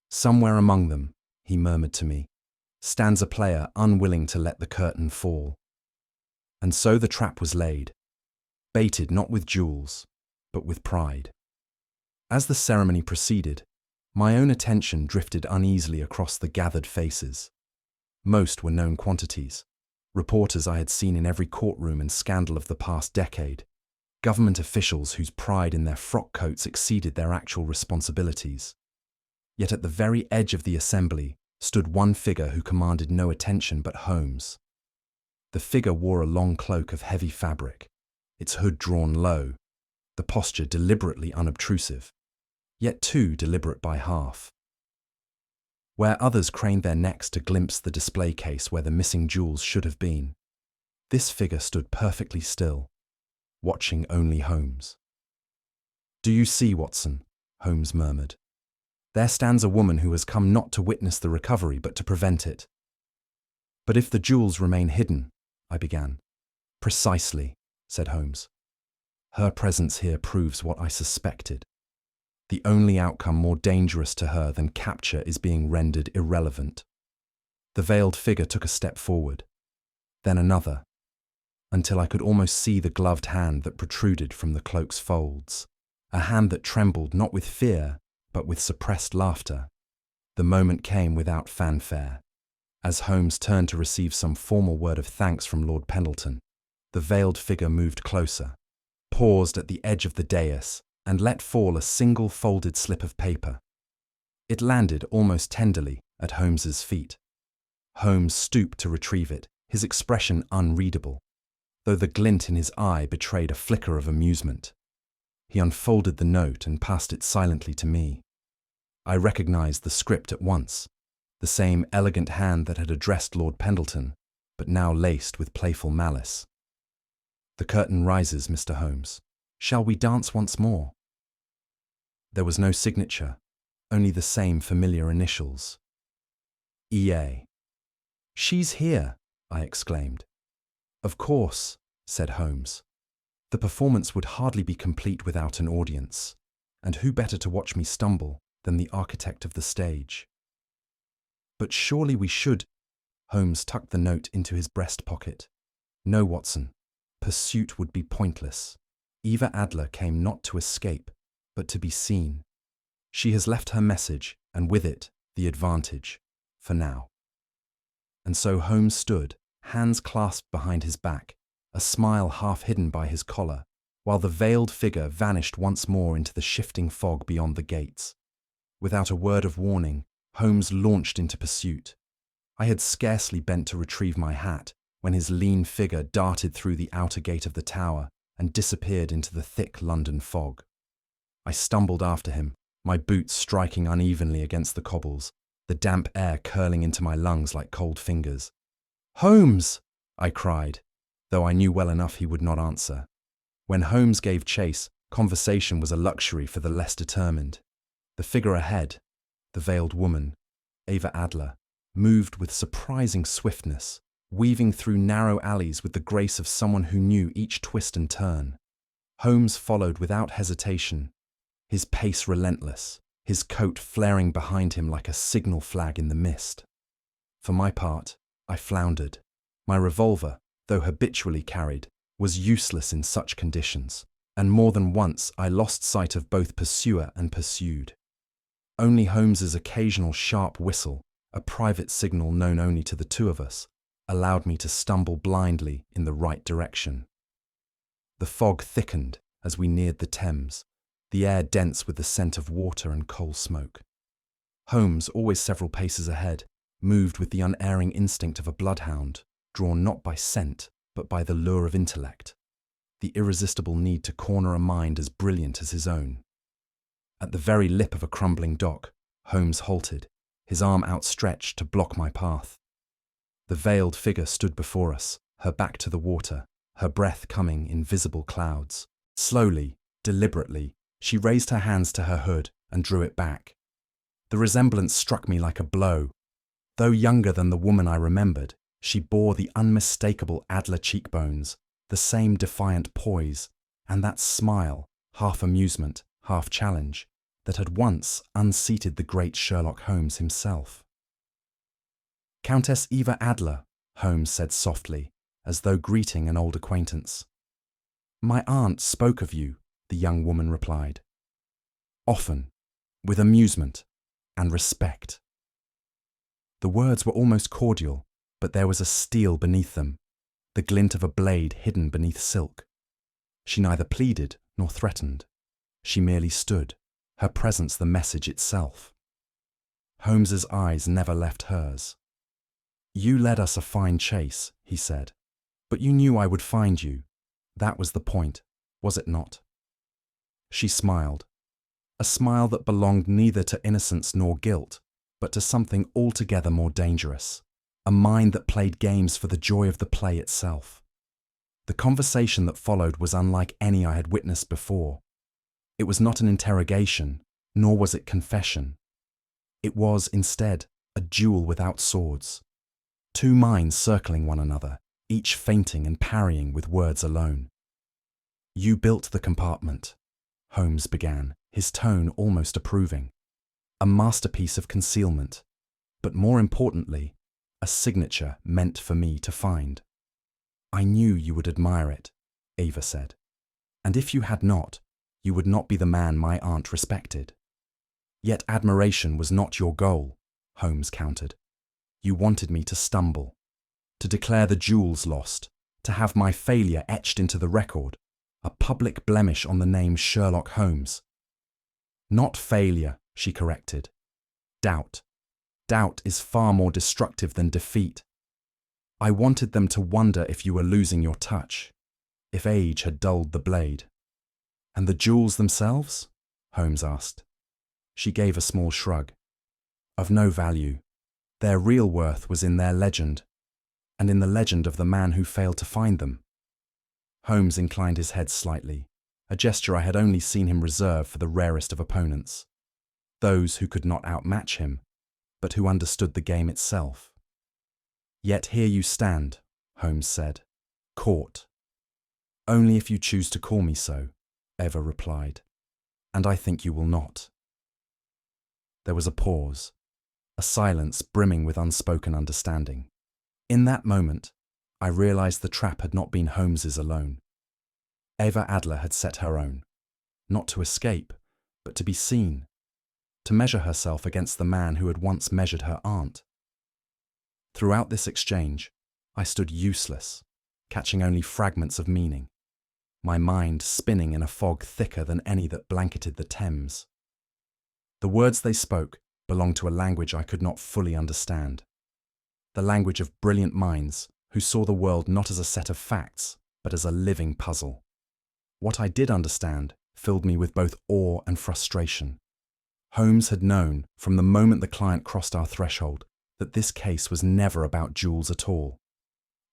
Somewhere among them, he murmured to me, stands a player unwilling to let the curtain fall. And so the trap was laid, baited not with jewels, but with pride. As the ceremony proceeded, my own attention drifted uneasily across the gathered faces. Most were known quantities, reporters I had seen in every courtroom and scandal of the past decade, government officials whose pride in their frock coats exceeded their actual responsibilities. Yet at the very edge of the assembly stood one figure who commanded no attention but Holmes. The figure wore a long cloak of heavy fabric, its hood drawn low, the posture deliberately unobtrusive, yet too deliberate by half. Where others craned their necks to glimpse the display case where the missing jewels should have been, this figure stood perfectly still, watching only Holmes. "Do you see, Watson?" Holmes murmured. "There stands a woman who has come not to witness the recovery but to prevent it." "But if the jewels remain hidden," I began. "Precisely," said Holmes. "Her presence here proves what I suspected. The only outcome more dangerous to her than capture is being rendered irrelevant." The veiled figure took a step forward, then another, until I could almost see the gloved hand that protruded from the cloak's folds, a hand that trembled not with fear, but with suppressed laughter. The moment came without fanfare. As Holmes turned to receive some formal word of thanks from Lord Pendleton, the veiled figure moved closer, paused at the edge of the dais, and let fall a single folded slip of paper. It landed almost tenderly at Holmes's feet. Holmes stooped to retrieve it, his expression unreadable, though the glint in his eye betrayed a flicker of amusement. He unfolded the note and passed it silently to me. I recognized the script at once, the same elegant hand that had addressed Lord Pendleton, but now laced with playful malice. "The curtain rises, Mr. Holmes. Shall we dance once more?" There was no signature, only the same familiar initials. E.A. "She's here," I exclaimed. "Of course," said Holmes. "The performance would hardly be complete without an audience, and who better to watch me stumble than the architect of the stage?" "But surely we should—" Holmes tucked the note into his breast pocket. "No, Watson. Pursuit would be pointless. Eva Adler came not to escape, but to be seen. She has left her message, and with it, the advantage, for now." And so Holmes stood, hands clasped behind his back, a smile half hidden by his collar, while the veiled figure vanished once more into the shifting fog beyond the gates. Without a word of warning, Holmes launched into pursuit. I had scarcely bent to retrieve my hat when his lean figure darted through the outer gate of the tower and disappeared into the thick London fog. I stumbled after him, my boots striking unevenly against the cobbles, the damp air curling into my lungs like cold fingers. "Holmes!" I cried, though I knew well enough he would not answer. When Holmes gave chase, conversation was a luxury for the less determined. The figure ahead, the veiled woman, Eva Adler, moved with surprising swiftness, weaving through narrow alleys with the grace of someone who knew each twist and turn. Holmes followed without hesitation, his pace relentless, his coat flaring behind him like a signal flag in the mist. For my part, I floundered. My revolver, though habitually carried, was useless in such conditions, and more than once I lost sight of both pursuer and pursued. Only Holmes's occasional sharp whistle, a private signal known only to the two of us, allowed me to stumble blindly in the right direction. The fog thickened as we neared the Thames, the air dense with the scent of water and coal smoke. Holmes, always several paces ahead, moved with the unerring instinct of a bloodhound, drawn not by scent, but by the lure of intellect, the irresistible need to corner a mind as brilliant as his own. At the very lip of a crumbling dock, Holmes halted, his arm outstretched to block my path. The veiled figure stood before us, her back to the water, her breath coming in visible clouds. Slowly, deliberately, she raised her hands to her hood and drew it back. The resemblance struck me like a blow. Though younger than the woman I remembered, she bore the unmistakable Adler cheekbones, the same defiant poise, and that smile, half amusement, half challenge, that had once unseated the great Sherlock Holmes himself. "Countess Eva Adler," Holmes said softly, as though greeting an old acquaintance. "My aunt spoke of you," the young woman replied. "Often, with amusement and respect." The words were almost cordial, but there was a steel beneath them, the glint of a blade hidden beneath silk. She neither pleaded nor threatened. She merely stood, her presence the message itself. Holmes's eyes never left hers. "You led us a fine chase," he said, "but you knew I would find you. That was the point, was it not?" She smiled, a smile that belonged neither to innocence nor guilt, but to something altogether more dangerous, a mind that played games for the joy of the play itself. The conversation that followed was unlike any I had witnessed before. It was not an interrogation, nor was it confession. It was, instead, a duel without swords. Two minds circling one another, each feinting and parrying with words alone. "You built the compartment," Holmes began, his tone almost approving. "A masterpiece of concealment, but more importantly, a signature meant for me to find." "I knew you would admire it," Eva said. "And if you had not, you would not be the man my aunt respected." "Yet admiration was not your goal," Holmes countered. "You wanted me to stumble, to declare the jewels lost, to have my failure etched into the record, a public blemish on the name Sherlock Holmes." "Not failure," she corrected. "Doubt. Doubt is far more destructive than defeat. I wanted them to wonder if you were losing your touch, if age had dulled the blade." "And the jewels themselves?" Holmes asked. She gave a small shrug. "Of no value. Their real worth was in their legend, and in the legend of the man who failed to find them." Holmes inclined his head slightly, a gesture I had only seen him reserve for the rarest of opponents, those who could not outmatch him, but who understood the game itself. "Yet here you stand," Holmes said, "caught." "Only if you choose to call me so," Eva replied, "and I think you will not." There was a pause, a silence brimming with unspoken understanding. In that moment, I realized the trap had not been Holmes's alone. Eva Adler had set her own, not to escape, but to be seen, to measure herself against the man who had once measured her aunt. Throughout this exchange, I stood useless, catching only fragments of meaning, my mind spinning in a fog thicker than any that blanketed the Thames. The words they spoke belonged to a language I could not fully understand, the language of brilliant minds who saw the world not as a set of facts, but as a living puzzle. What I did understand filled me with both awe and frustration. Holmes had known, from the moment the client crossed our threshold, that this case was never about jewels at all.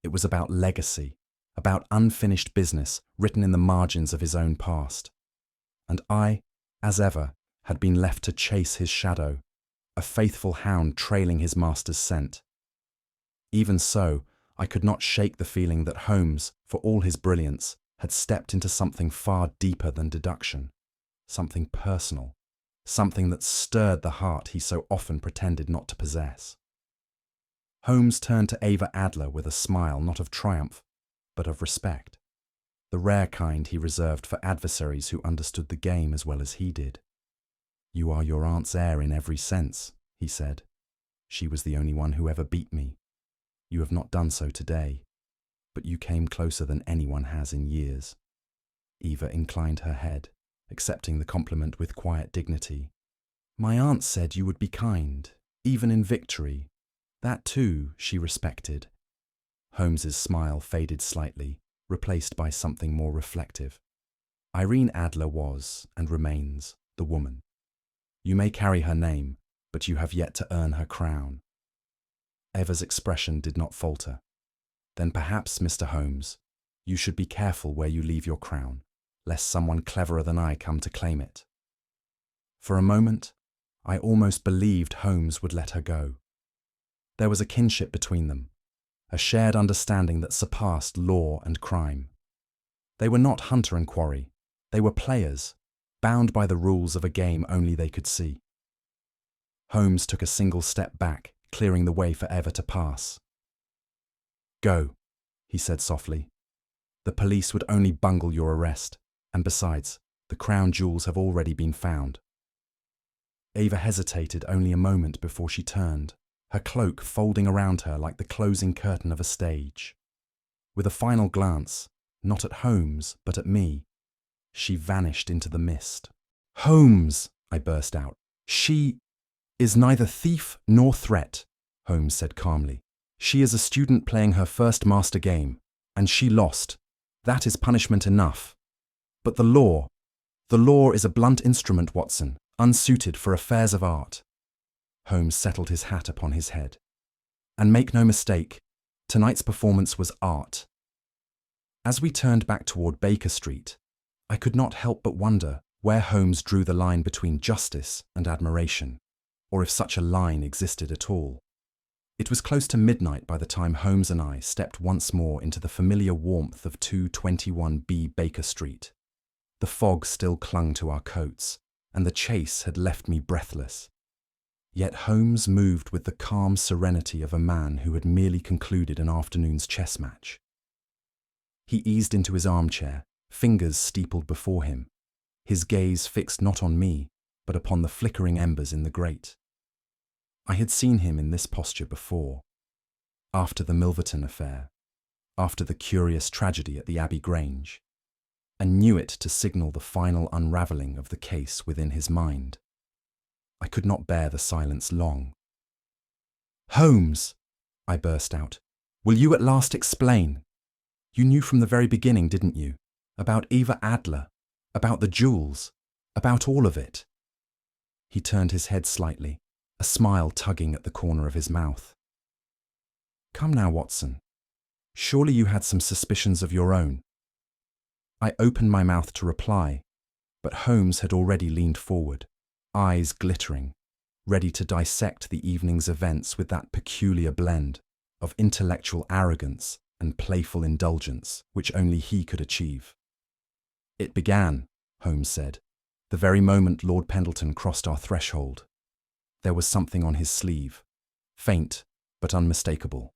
It was about legacy, about unfinished business written in the margins of his own past. And I, as ever, had been left to chase his shadow, a faithful hound trailing his master's scent. Even so, I could not shake the feeling that Holmes, for all his brilliance, had stepped into something far deeper than deduction, something personal, something that stirred the heart he so often pretended not to possess. Holmes turned to Eva Adler with a smile not of triumph, but of respect, the rare kind he reserved for adversaries who understood the game as well as he did. "You are your aunt's heir in every sense," he said. "She was the only one who ever beat me. You have not done so today, but you came closer than anyone has in years." Eva inclined her head, accepting the compliment with quiet dignity. "My aunt said you would be kind, even in victory. That too she respected." Holmes's smile faded slightly, replaced by something more reflective. "Irene Adler was, and remains, the woman. You may carry her name, but you have yet to earn her crown." Eva's expression did not falter. "Then perhaps, Mr. Holmes, you should be careful where you leave your crown, lest someone cleverer than I come to claim it." For a moment, I almost believed Holmes would let her go. There was a kinship between them, a shared understanding that surpassed law and crime. They were not hunter and quarry. They were players, bound by the rules of a game only they could see. Holmes took a single step back, clearing the way for Eva to pass. "Go," he said softly. "The police would only bungle your arrest, and besides, the crown jewels have already been found." Eva hesitated only a moment before she turned, her cloak folding around her like the closing curtain of a stage. With a final glance, not at Holmes, but at me, she vanished into the mist. "Holmes!" I burst out. "She is neither thief nor threat," Holmes said calmly. "She is a student playing her first master game, and she lost. That is punishment enough. But the law is a blunt instrument, Watson, unsuited for affairs of art." Holmes settled his hat upon his head. "And make no mistake, tonight's performance was art." As we turned back toward Baker Street, I could not help but wonder where Holmes drew the line between justice and admiration, or if such a line existed at all. It was close to midnight by the time Holmes and I stepped once more into the familiar warmth of 221B Baker Street. The fog still clung to our coats, and the chase had left me breathless. Yet Holmes moved with the calm serenity of a man who had merely concluded an afternoon's chess match. He eased into his armchair, fingers steepled before him, his gaze fixed not on me, but upon the flickering embers in the grate. I had seen him in this posture before, after the Milverton affair, after the curious tragedy at the Abbey Grange, and knew it to signal the final unravelling of the case within his mind. I could not bear the silence long. "Holmes!" I burst out. "Will you at last explain? You knew from the very beginning, didn't you? About Eva Adler, about the jewels, about all of it." He turned his head slightly, a smile tugging at the corner of his mouth. "Come now, Watson. Surely you had some suspicions of your own." I opened my mouth to reply, but Holmes had already leaned forward, eyes glittering, ready to dissect the evening's events with that peculiar blend of intellectual arrogance and playful indulgence which only he could achieve. "It began," Holmes said, "the very moment Lord Pendleton crossed our threshold. There was something on his sleeve, faint but unmistakable."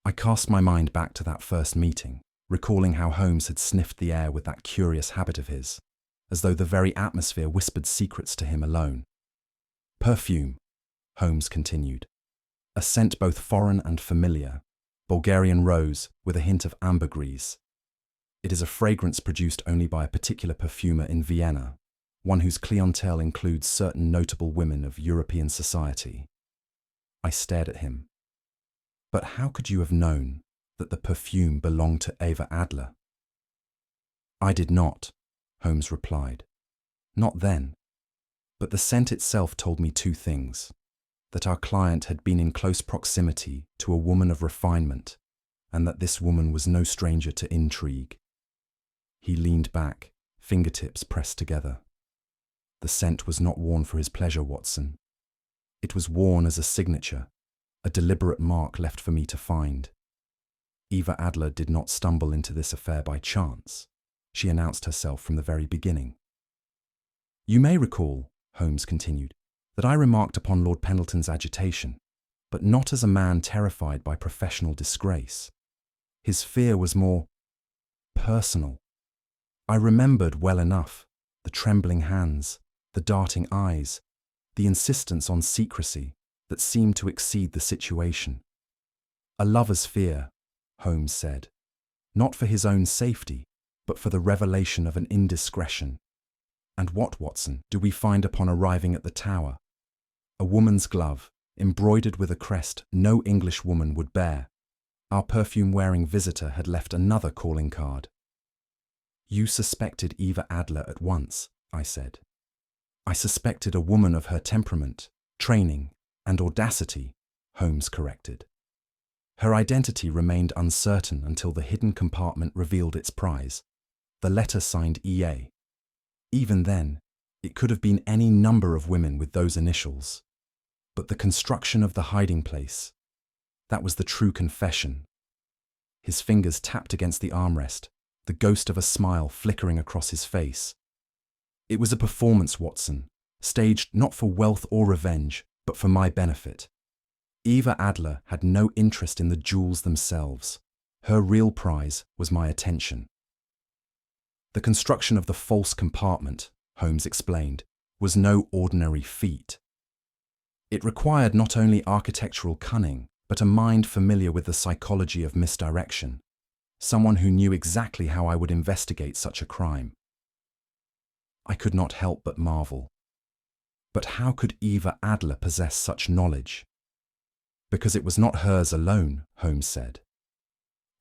I cast my mind back to that first meeting, recalling how Holmes had sniffed the air with that curious habit of his, as though the very atmosphere whispered secrets to him alone. "Perfume," Holmes continued, "a scent both foreign and familiar, Bulgarian rose with a hint of ambergris. It is a fragrance produced only by a particular perfumer in Vienna, one whose clientele includes certain notable women of European society." I stared at him. "But how could you have known that the perfume belonged to Eva Adler?" "I did not," Holmes replied. "Not then. But the scent itself told me two things: that our client had been in close proximity to a woman of refinement, and that this woman was no stranger to intrigue." He leaned back, fingertips pressed together. "The scent was not worn for his pleasure, Watson. It was worn as a signature, a deliberate mark left for me to find. Eva Adler did not stumble into this affair by chance. She announced herself from the very beginning." "You may recall," Holmes continued, "that I remarked upon Lord Pendleton's agitation, but not as a man terrified by professional disgrace. His fear was more personal. I remembered well enough the trembling hands, the darting eyes, the insistence on secrecy that seemed to exceed the situation. A lover's fear," Holmes said, "not for his own safety, but for the revelation of an indiscretion. And what, Watson, do we find upon arriving at the tower? A woman's glove, embroidered with a crest no English woman would bear. Our perfume-wearing visitor had left another calling card." "You suspected Eva Adler at once," I said. "I suspected a woman of her temperament, Training and audacity, Holmes corrected. Her identity remained uncertain until the hidden compartment revealed its prize, the letter signed EA. Even then, it could have been any number of women with those initials. But the construction of the hiding place, that was the true confession. His fingers tapped against the armrest, the ghost of a smile flickering across his face. It was a performance, Watson, staged not for wealth or revenge, but for my benefit. Eva Adler had no interest in the jewels themselves. Her real prize was my attention. The construction of the false compartment, Holmes explained, was no ordinary feat. It required not only architectural cunning, but a mind familiar with the psychology of misdirection, someone who knew exactly how I would investigate such a crime. I could not help but marvel. But how could Eva Adler possess such knowledge? Because it was not hers alone, Holmes said.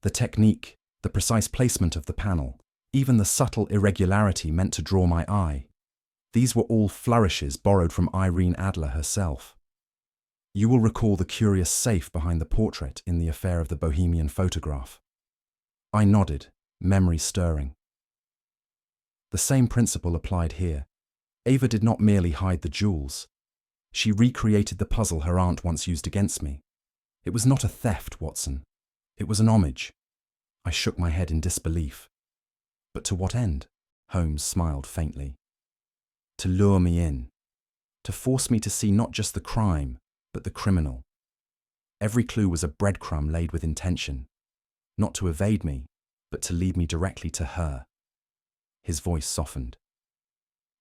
The technique, the precise placement of the panel, even the subtle irregularity meant to draw my eye. These were all flourishes borrowed from Irene Adler herself. You will recall the curious safe behind the portrait in the affair of the Bohemian photograph. I nodded, memory stirring. The same principle applied here. Eva did not merely hide the jewels. She recreated the puzzle her aunt once used against me. It was not a theft, Watson. It was an homage. I shook my head in disbelief. But to what end? Holmes smiled faintly. To lure me in. To force me to see not just the crime, but the criminal. Every clue was a breadcrumb laid with intention. Not to evade me, but to lead me directly to her. His voice softened.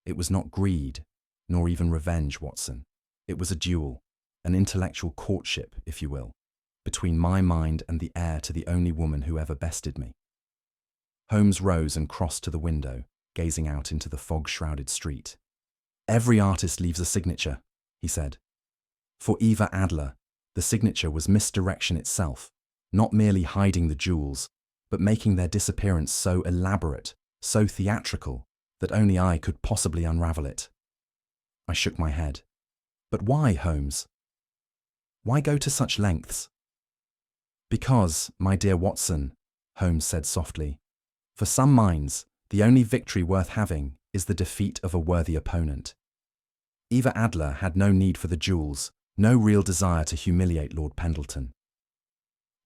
It was not greed, nor even revenge, Watson. It was a duel, an intellectual courtship, if you will, between my mind and the heir to the only woman who ever bested me. Holmes rose and crossed to the window, gazing out into the fog-shrouded street. Every artist leaves a signature, he said. For Eva Adler, the signature was misdirection itself, not merely hiding the jewels, but making their disappearance so elaborate, so theatrical, that only I could possibly unravel it. I shook my head. But why, Holmes? Why go to such lengths? Because, my dear Watson, Holmes said softly, for some minds, the only victory worth having is the defeat of a worthy opponent. Eva Adler had no need for the jewels, no real desire to humiliate Lord Pendleton.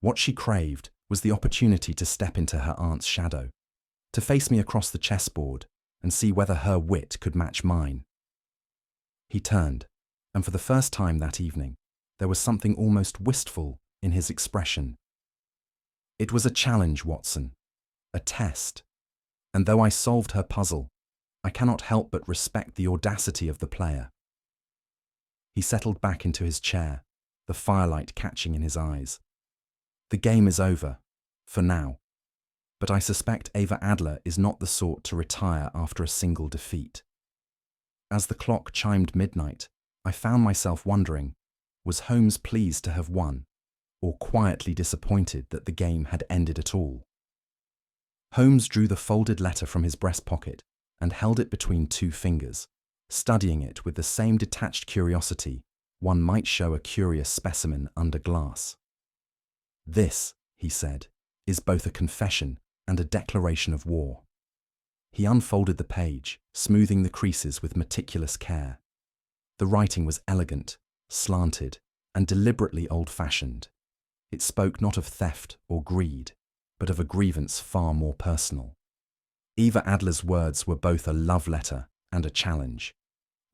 What she craved was the opportunity to step into her aunt's shadow, to face me across the chessboard and see whether her wit could match mine. He turned, and for the first time that evening, there was something almost wistful in his expression. It was a challenge, Watson, a test, and though I solved her puzzle, I cannot help but respect the audacity of the player. He settled back into his chair, the firelight catching in his eyes. The game is over, for now, but I suspect Eva Adler is not the sort to retire after a single defeat. As the clock chimed midnight, I found myself wondering, was Holmes pleased to have won, or quietly disappointed that the game had ended at all? Holmes drew the folded letter from his breast pocket and held it between two fingers, studying it with the same detached curiosity one might show a curious specimen under glass. This, he said, is both a confession and a declaration of war. He unfolded the page, smoothing the creases with meticulous care. The writing was elegant, slanted, and deliberately old-fashioned. It spoke not of theft or greed, but of a grievance far more personal. Eva Adler's words were both a love letter and a challenge,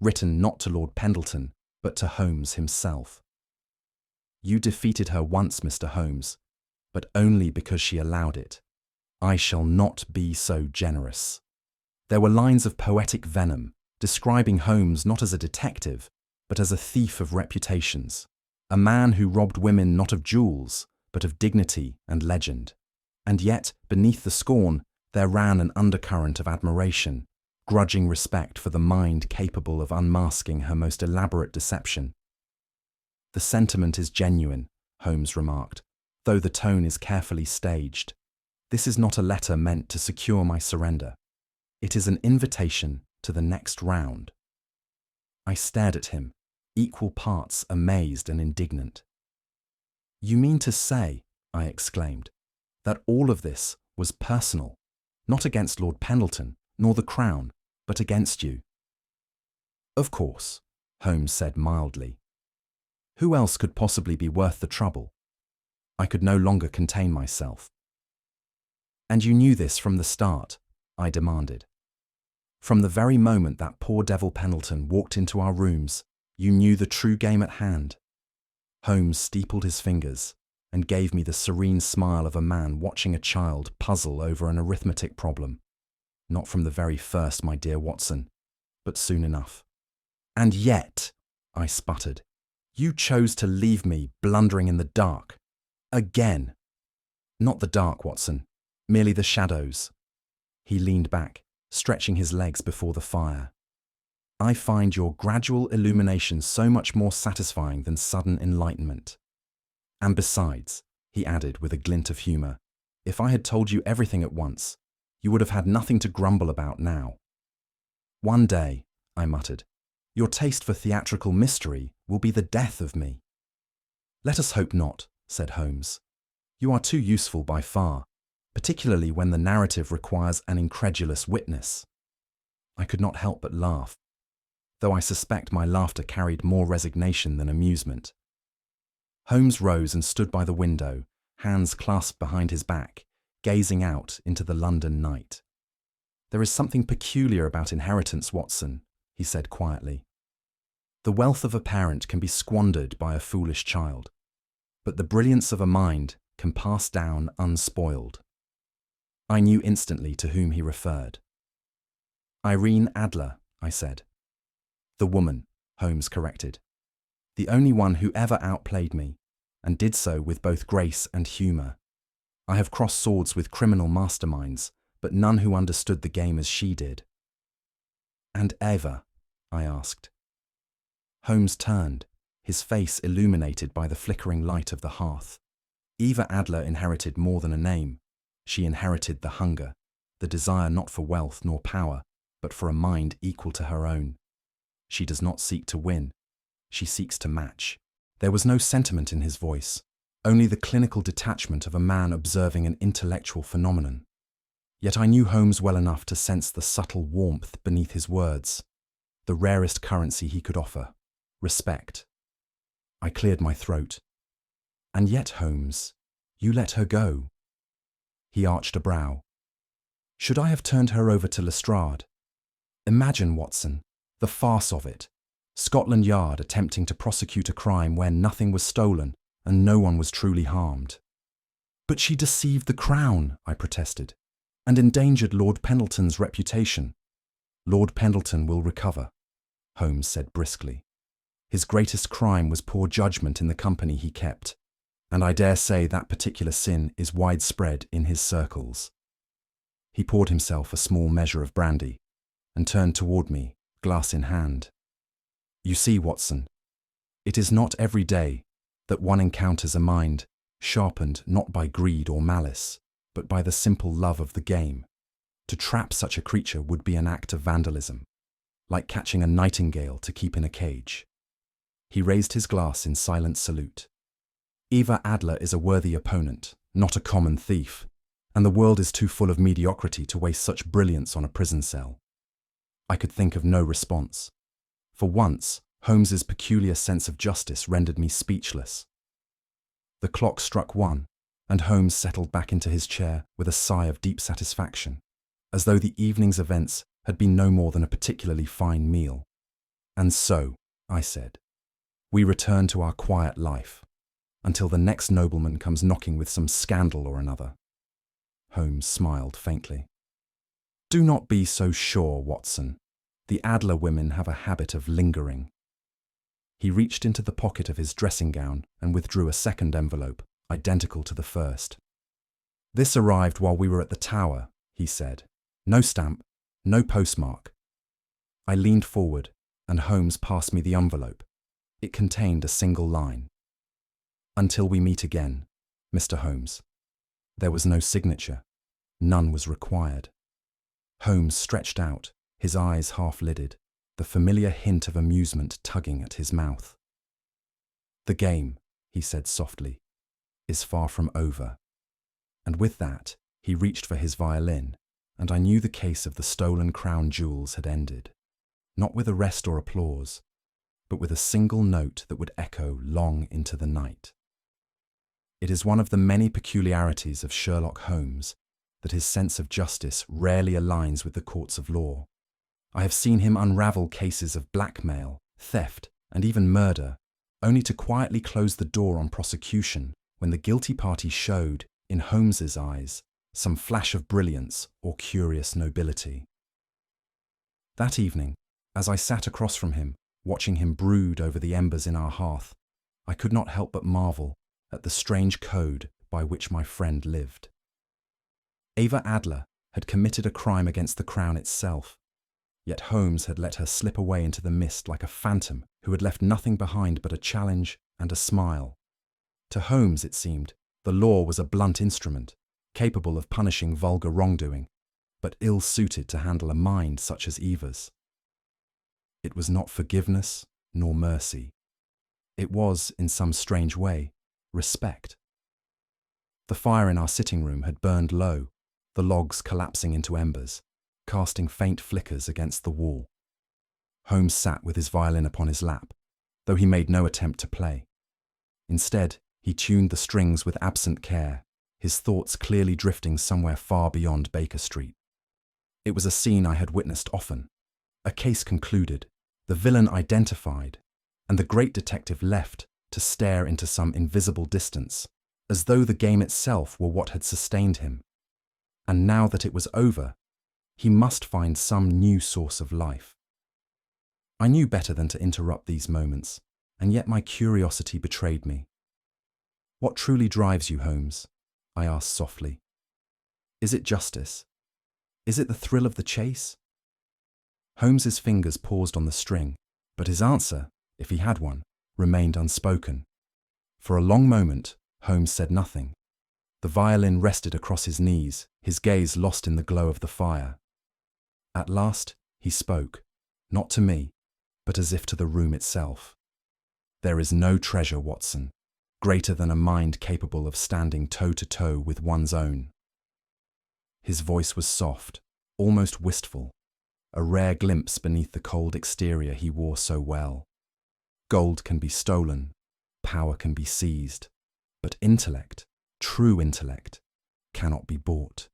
written not to Lord Pendleton, but to Holmes himself. You defeated her once, Mr. Holmes, but only because she allowed it. I shall not be so generous. There were lines of poetic venom, describing Holmes not as a detective, but as a thief of reputations, a man who robbed women not of jewels, but of dignity and legend. And yet, beneath the scorn, there ran an undercurrent of admiration, grudging respect for the mind capable of unmasking her most elaborate deception. The sentiment is genuine, Holmes remarked, though the tone is carefully staged. This is not a letter meant to secure my surrender. It is an invitation to the next round. I stared at him, equal parts amazed and indignant. "You mean to say," I exclaimed, "that all of this was personal, not against Lord Pendleton nor the Crown, but against you?" "Of course," Holmes said mildly. "Who else could possibly be worth the trouble?" I could no longer contain myself. "And you knew this from the start?" I demanded. "From the very moment that poor devil Pendleton walked into our rooms, you knew the true game at hand?" Holmes steepled his fingers and gave me the serene smile of a man watching a child puzzle over an arithmetic problem. "Not from the very first, my dear Watson, but soon enough." "And yet," I sputtered, "you chose to leave me blundering in the dark. Again." "Not the dark, Watson, merely the shadows." He leaned back, stretching his legs before the fire. "I find your gradual illumination so much more satisfying than sudden enlightenment. And besides," he added with a glint of humour, "if I had told you everything at once, you would have had nothing to grumble about now." "One day," I muttered, "your taste for theatrical mystery will be the death of me." "Let us hope not," said Holmes. "You are too useful by far, particularly when the narrative requires an incredulous witness." I could not help but laugh, though I suspect my laughter carried more resignation than amusement. Holmes rose and stood by the window, hands clasped behind his back, gazing out into the London night. "There is something peculiar about inheritance, Watson," he said quietly. "The wealth of a parent can be squandered by a foolish child, but the brilliance of a mind can pass down unspoiled." I knew instantly to whom he referred. "Irene Adler," I said. "The woman," Holmes corrected. "The only one who ever outplayed me, and did so with both grace and humour. I have crossed swords with criminal masterminds, but none who understood the game as she did." "And Eva?" I asked. Holmes turned, his face illuminated by the flickering light of the hearth. Eva Adler inherited more than a name. She inherited the hunger, the desire not for wealth nor power, but for a mind equal to her own. She does not seek to win. She seeks to match. There was no sentiment in his voice, only the clinical detachment of a man observing an intellectual phenomenon. Yet I knew Holmes well enough to sense the subtle warmth beneath his words, the rarest currency he could offer: respect. I cleared my throat. "And yet, Holmes, you let her go." He arched a brow. "Should I have turned her over to Lestrade? Imagine, Watson, the farce of it. Scotland Yard attempting to prosecute a crime where nothing was stolen and no one was truly harmed." "But she deceived the Crown," I protested, "and endangered Lord Pendleton's reputation." "Lord Pendleton will recover," Holmes said briskly. "His greatest crime was poor judgment in the company he kept, and I dare say that particular sin is widespread in his circles." He poured himself a small measure of brandy and turned toward me, glass in hand. "You see, Watson, it is not every day that one encounters a mind sharpened not by greed or malice, but by the simple love of the game. To trap such a creature would be an act of vandalism, like catching a nightingale to keep in a cage." He raised his glass in silent salute. "Eva Adler is a worthy opponent, not a common thief, and the world is too full of mediocrity to waste such brilliance on a prison cell." I could think of no response. For once, Holmes's peculiar sense of justice rendered me speechless. The clock struck 1, and Holmes settled back into his chair with a sigh of deep satisfaction, as though the evening's events had been no more than a particularly fine meal. "And so," I said, "we return to our quiet life, until the next nobleman comes knocking with some scandal or another." Holmes smiled faintly. "Do not be so sure, Watson. The Adler women have a habit of lingering." He reached into the pocket of his dressing gown and withdrew a second envelope, identical to the first. "This arrived while we were at the Tower," he said. "No stamp, no postmark." I leaned forward, and Holmes passed me the envelope. It contained a single line. "Until we meet again, Mr. Holmes." There was no signature. None was required. Holmes stretched out, his eyes half-lidded, the familiar hint of amusement tugging at his mouth. "The game," he said softly, "is far from over." And with that, he reached for his violin, and I knew the case of the stolen crown jewels had ended, not with arrest or applause, but with a single note that would echo long into the night. It is one of the many peculiarities of Sherlock Holmes that his sense of justice rarely aligns with the courts of law. I have seen him unravel cases of blackmail, theft, and even murder, only to quietly close the door on prosecution when the guilty party showed, in Holmes's eyes, some flash of brilliance or curious nobility. That evening, as I sat across from him, watching him brood over the embers in our hearth, I could not help but marvel at the strange code by which my friend lived. Ava Adler had committed a crime against the crown itself, yet Holmes had let her slip away into the mist like a phantom who had left nothing behind but a challenge and a smile. To Holmes, it seemed, the law was a blunt instrument, capable of punishing vulgar wrongdoing, but ill-suited to handle a mind such as Eva's. It was not forgiveness nor mercy. It was, in some strange way, respect. The fire in our sitting room had burned low, the logs collapsing into embers, casting faint flickers against the wall. Holmes sat with his violin upon his lap, though he made no attempt to play. Instead, he tuned the strings with absent care, his thoughts clearly drifting somewhere far beyond Baker Street. It was a scene I had witnessed often. A case concluded, the villain identified, and the great detective left to stare into some invisible distance, as though the game itself were what had sustained him. And now that it was over, he must find some new source of life. I knew better than to interrupt these moments, and yet my curiosity betrayed me. "What truly drives you, Holmes?" I asked softly. "Is it justice? Is it the thrill of the chase?" Holmes's fingers paused on the string, but his answer, if he had one, remained unspoken. For a long moment, Holmes said nothing. The violin rested across his knees, his gaze lost in the glow of the fire. At last, he spoke, not to me, but as if to the room itself. "There is no treasure, Watson, greater than a mind capable of standing toe-to-toe with one's own." His voice was soft, almost wistful, a rare glimpse beneath the cold exterior he wore so well. Gold can be stolen, power can be seized, but intellect, true intellect, cannot be bought.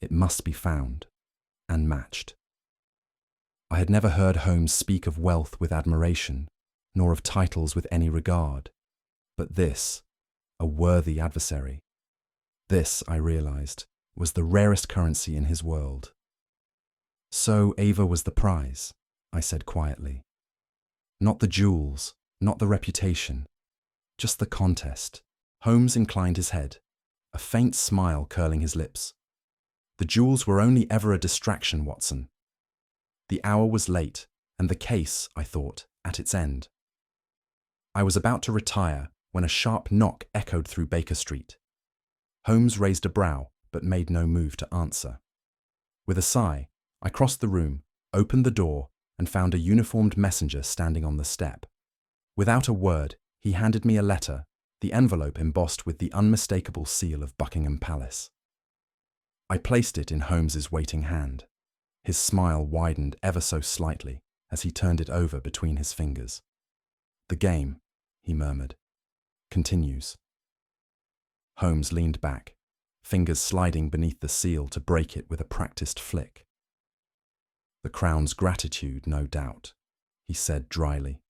It must be found and matched. I had never heard Holmes speak of wealth with admiration, nor of titles with any regard. But this, a worthy adversary, this, I realized, was the rarest currency in his world. "So Ava was the prize," I said quietly. "Not the jewels, not the reputation, just the contest." Holmes inclined his head, a faint smile curling his lips. "The jewels were only ever a distraction, Watson. The hour was late, and the case, I thought, at its end." I was about to retire when a sharp knock echoed through Baker Street. Holmes raised a brow, but made no move to answer. With a sigh, I crossed the room, opened the door, and found a uniformed messenger standing on the step. Without a word, he handed me a letter, the envelope embossed with the unmistakable seal of Buckingham Palace. I placed it in Holmes's waiting hand. His smile widened ever so slightly as he turned it over between his fingers. "The game," he murmured, "continues." Holmes leaned back, fingers sliding beneath the seal to break it with a practiced flick. "The Crown's gratitude, no doubt," he said dryly,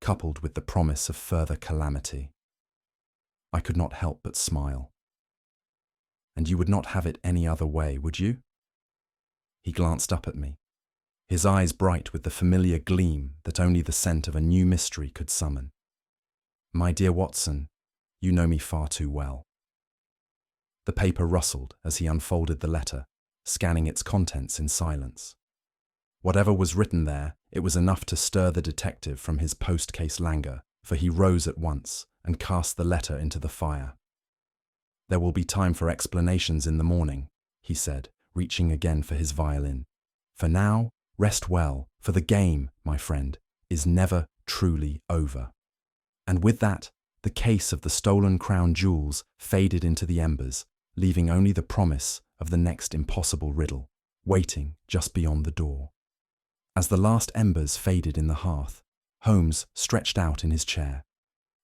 coupled with the promise of further calamity. I could not help but smile. "And you would not have it any other way, would you?" He glanced up at me, his eyes bright with the familiar gleam that only the scent of a new mystery could summon. "My dear Watson, you know me far too well." The paper rustled as he unfolded the letter, scanning its contents in silence. Whatever was written there, it was enough to stir the detective from his post-case languor, for he rose at once and cast the letter into the fire. "There will be time for explanations in the morning," he said, reaching again for his violin. "For now, rest well, For the game, my friend, is never truly over. And with that, the case of the stolen crown jewels faded into the embers, leaving only the promise of the next impossible riddle, waiting just beyond the door. As the last embers faded in the hearth, Holmes stretched out in his chair,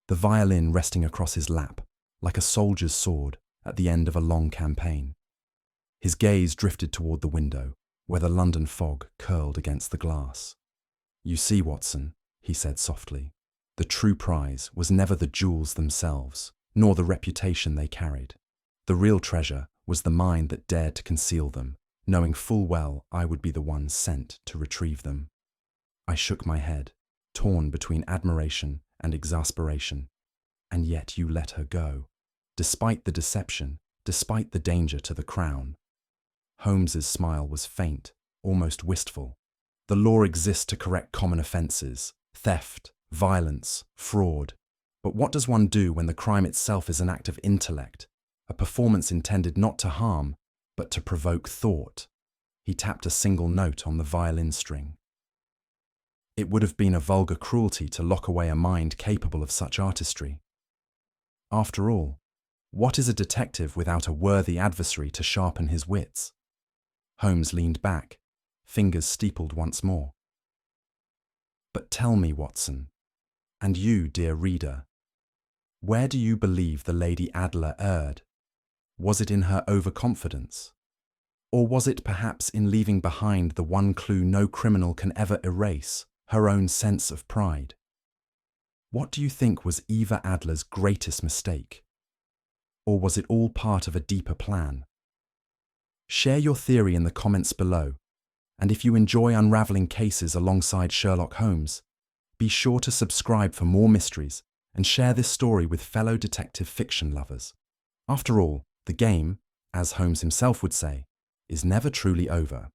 the violin resting across his lap, like a soldier's sword at the end of a long campaign. His gaze drifted toward the window, where the London fog curled against the glass. "You see, Watson," he said softly, "the true prize was never the jewels themselves, nor the reputation they carried. The real treasure was the mind that dared to conceal them, knowing full well I would be the one sent to retrieve them." I shook my head, torn between admiration and exasperation. "And yet you let her go, despite the deception, despite the danger to the crown." Holmes's smile was faint, almost wistful. "The law exists to correct common offences, theft, violence, fraud. But what does one do when the crime itself is an act of intellect, a performance intended not to harm, but to provoke thought?" He tapped a single note on the violin string. "It would have been a vulgar cruelty to lock away a mind capable of such artistry. After all, what is a detective without a worthy adversary to sharpen his wits?" Holmes leaned back, fingers steepled once more. "But tell me, Watson, and you, dear reader, where do you believe the Lady Adler erred? Was it in her overconfidence? Or was it perhaps in leaving behind the one clue no criminal can ever erase, her own sense of pride? What do you think was Eva Adler's greatest mistake? Or was it all part of a deeper plan? Share your theory in the comments below, and if you enjoy unraveling cases alongside Sherlock Holmes, be sure to subscribe for more mysteries and share this story with fellow detective fiction lovers. After all, the game, as Holmes himself would say, is never truly over.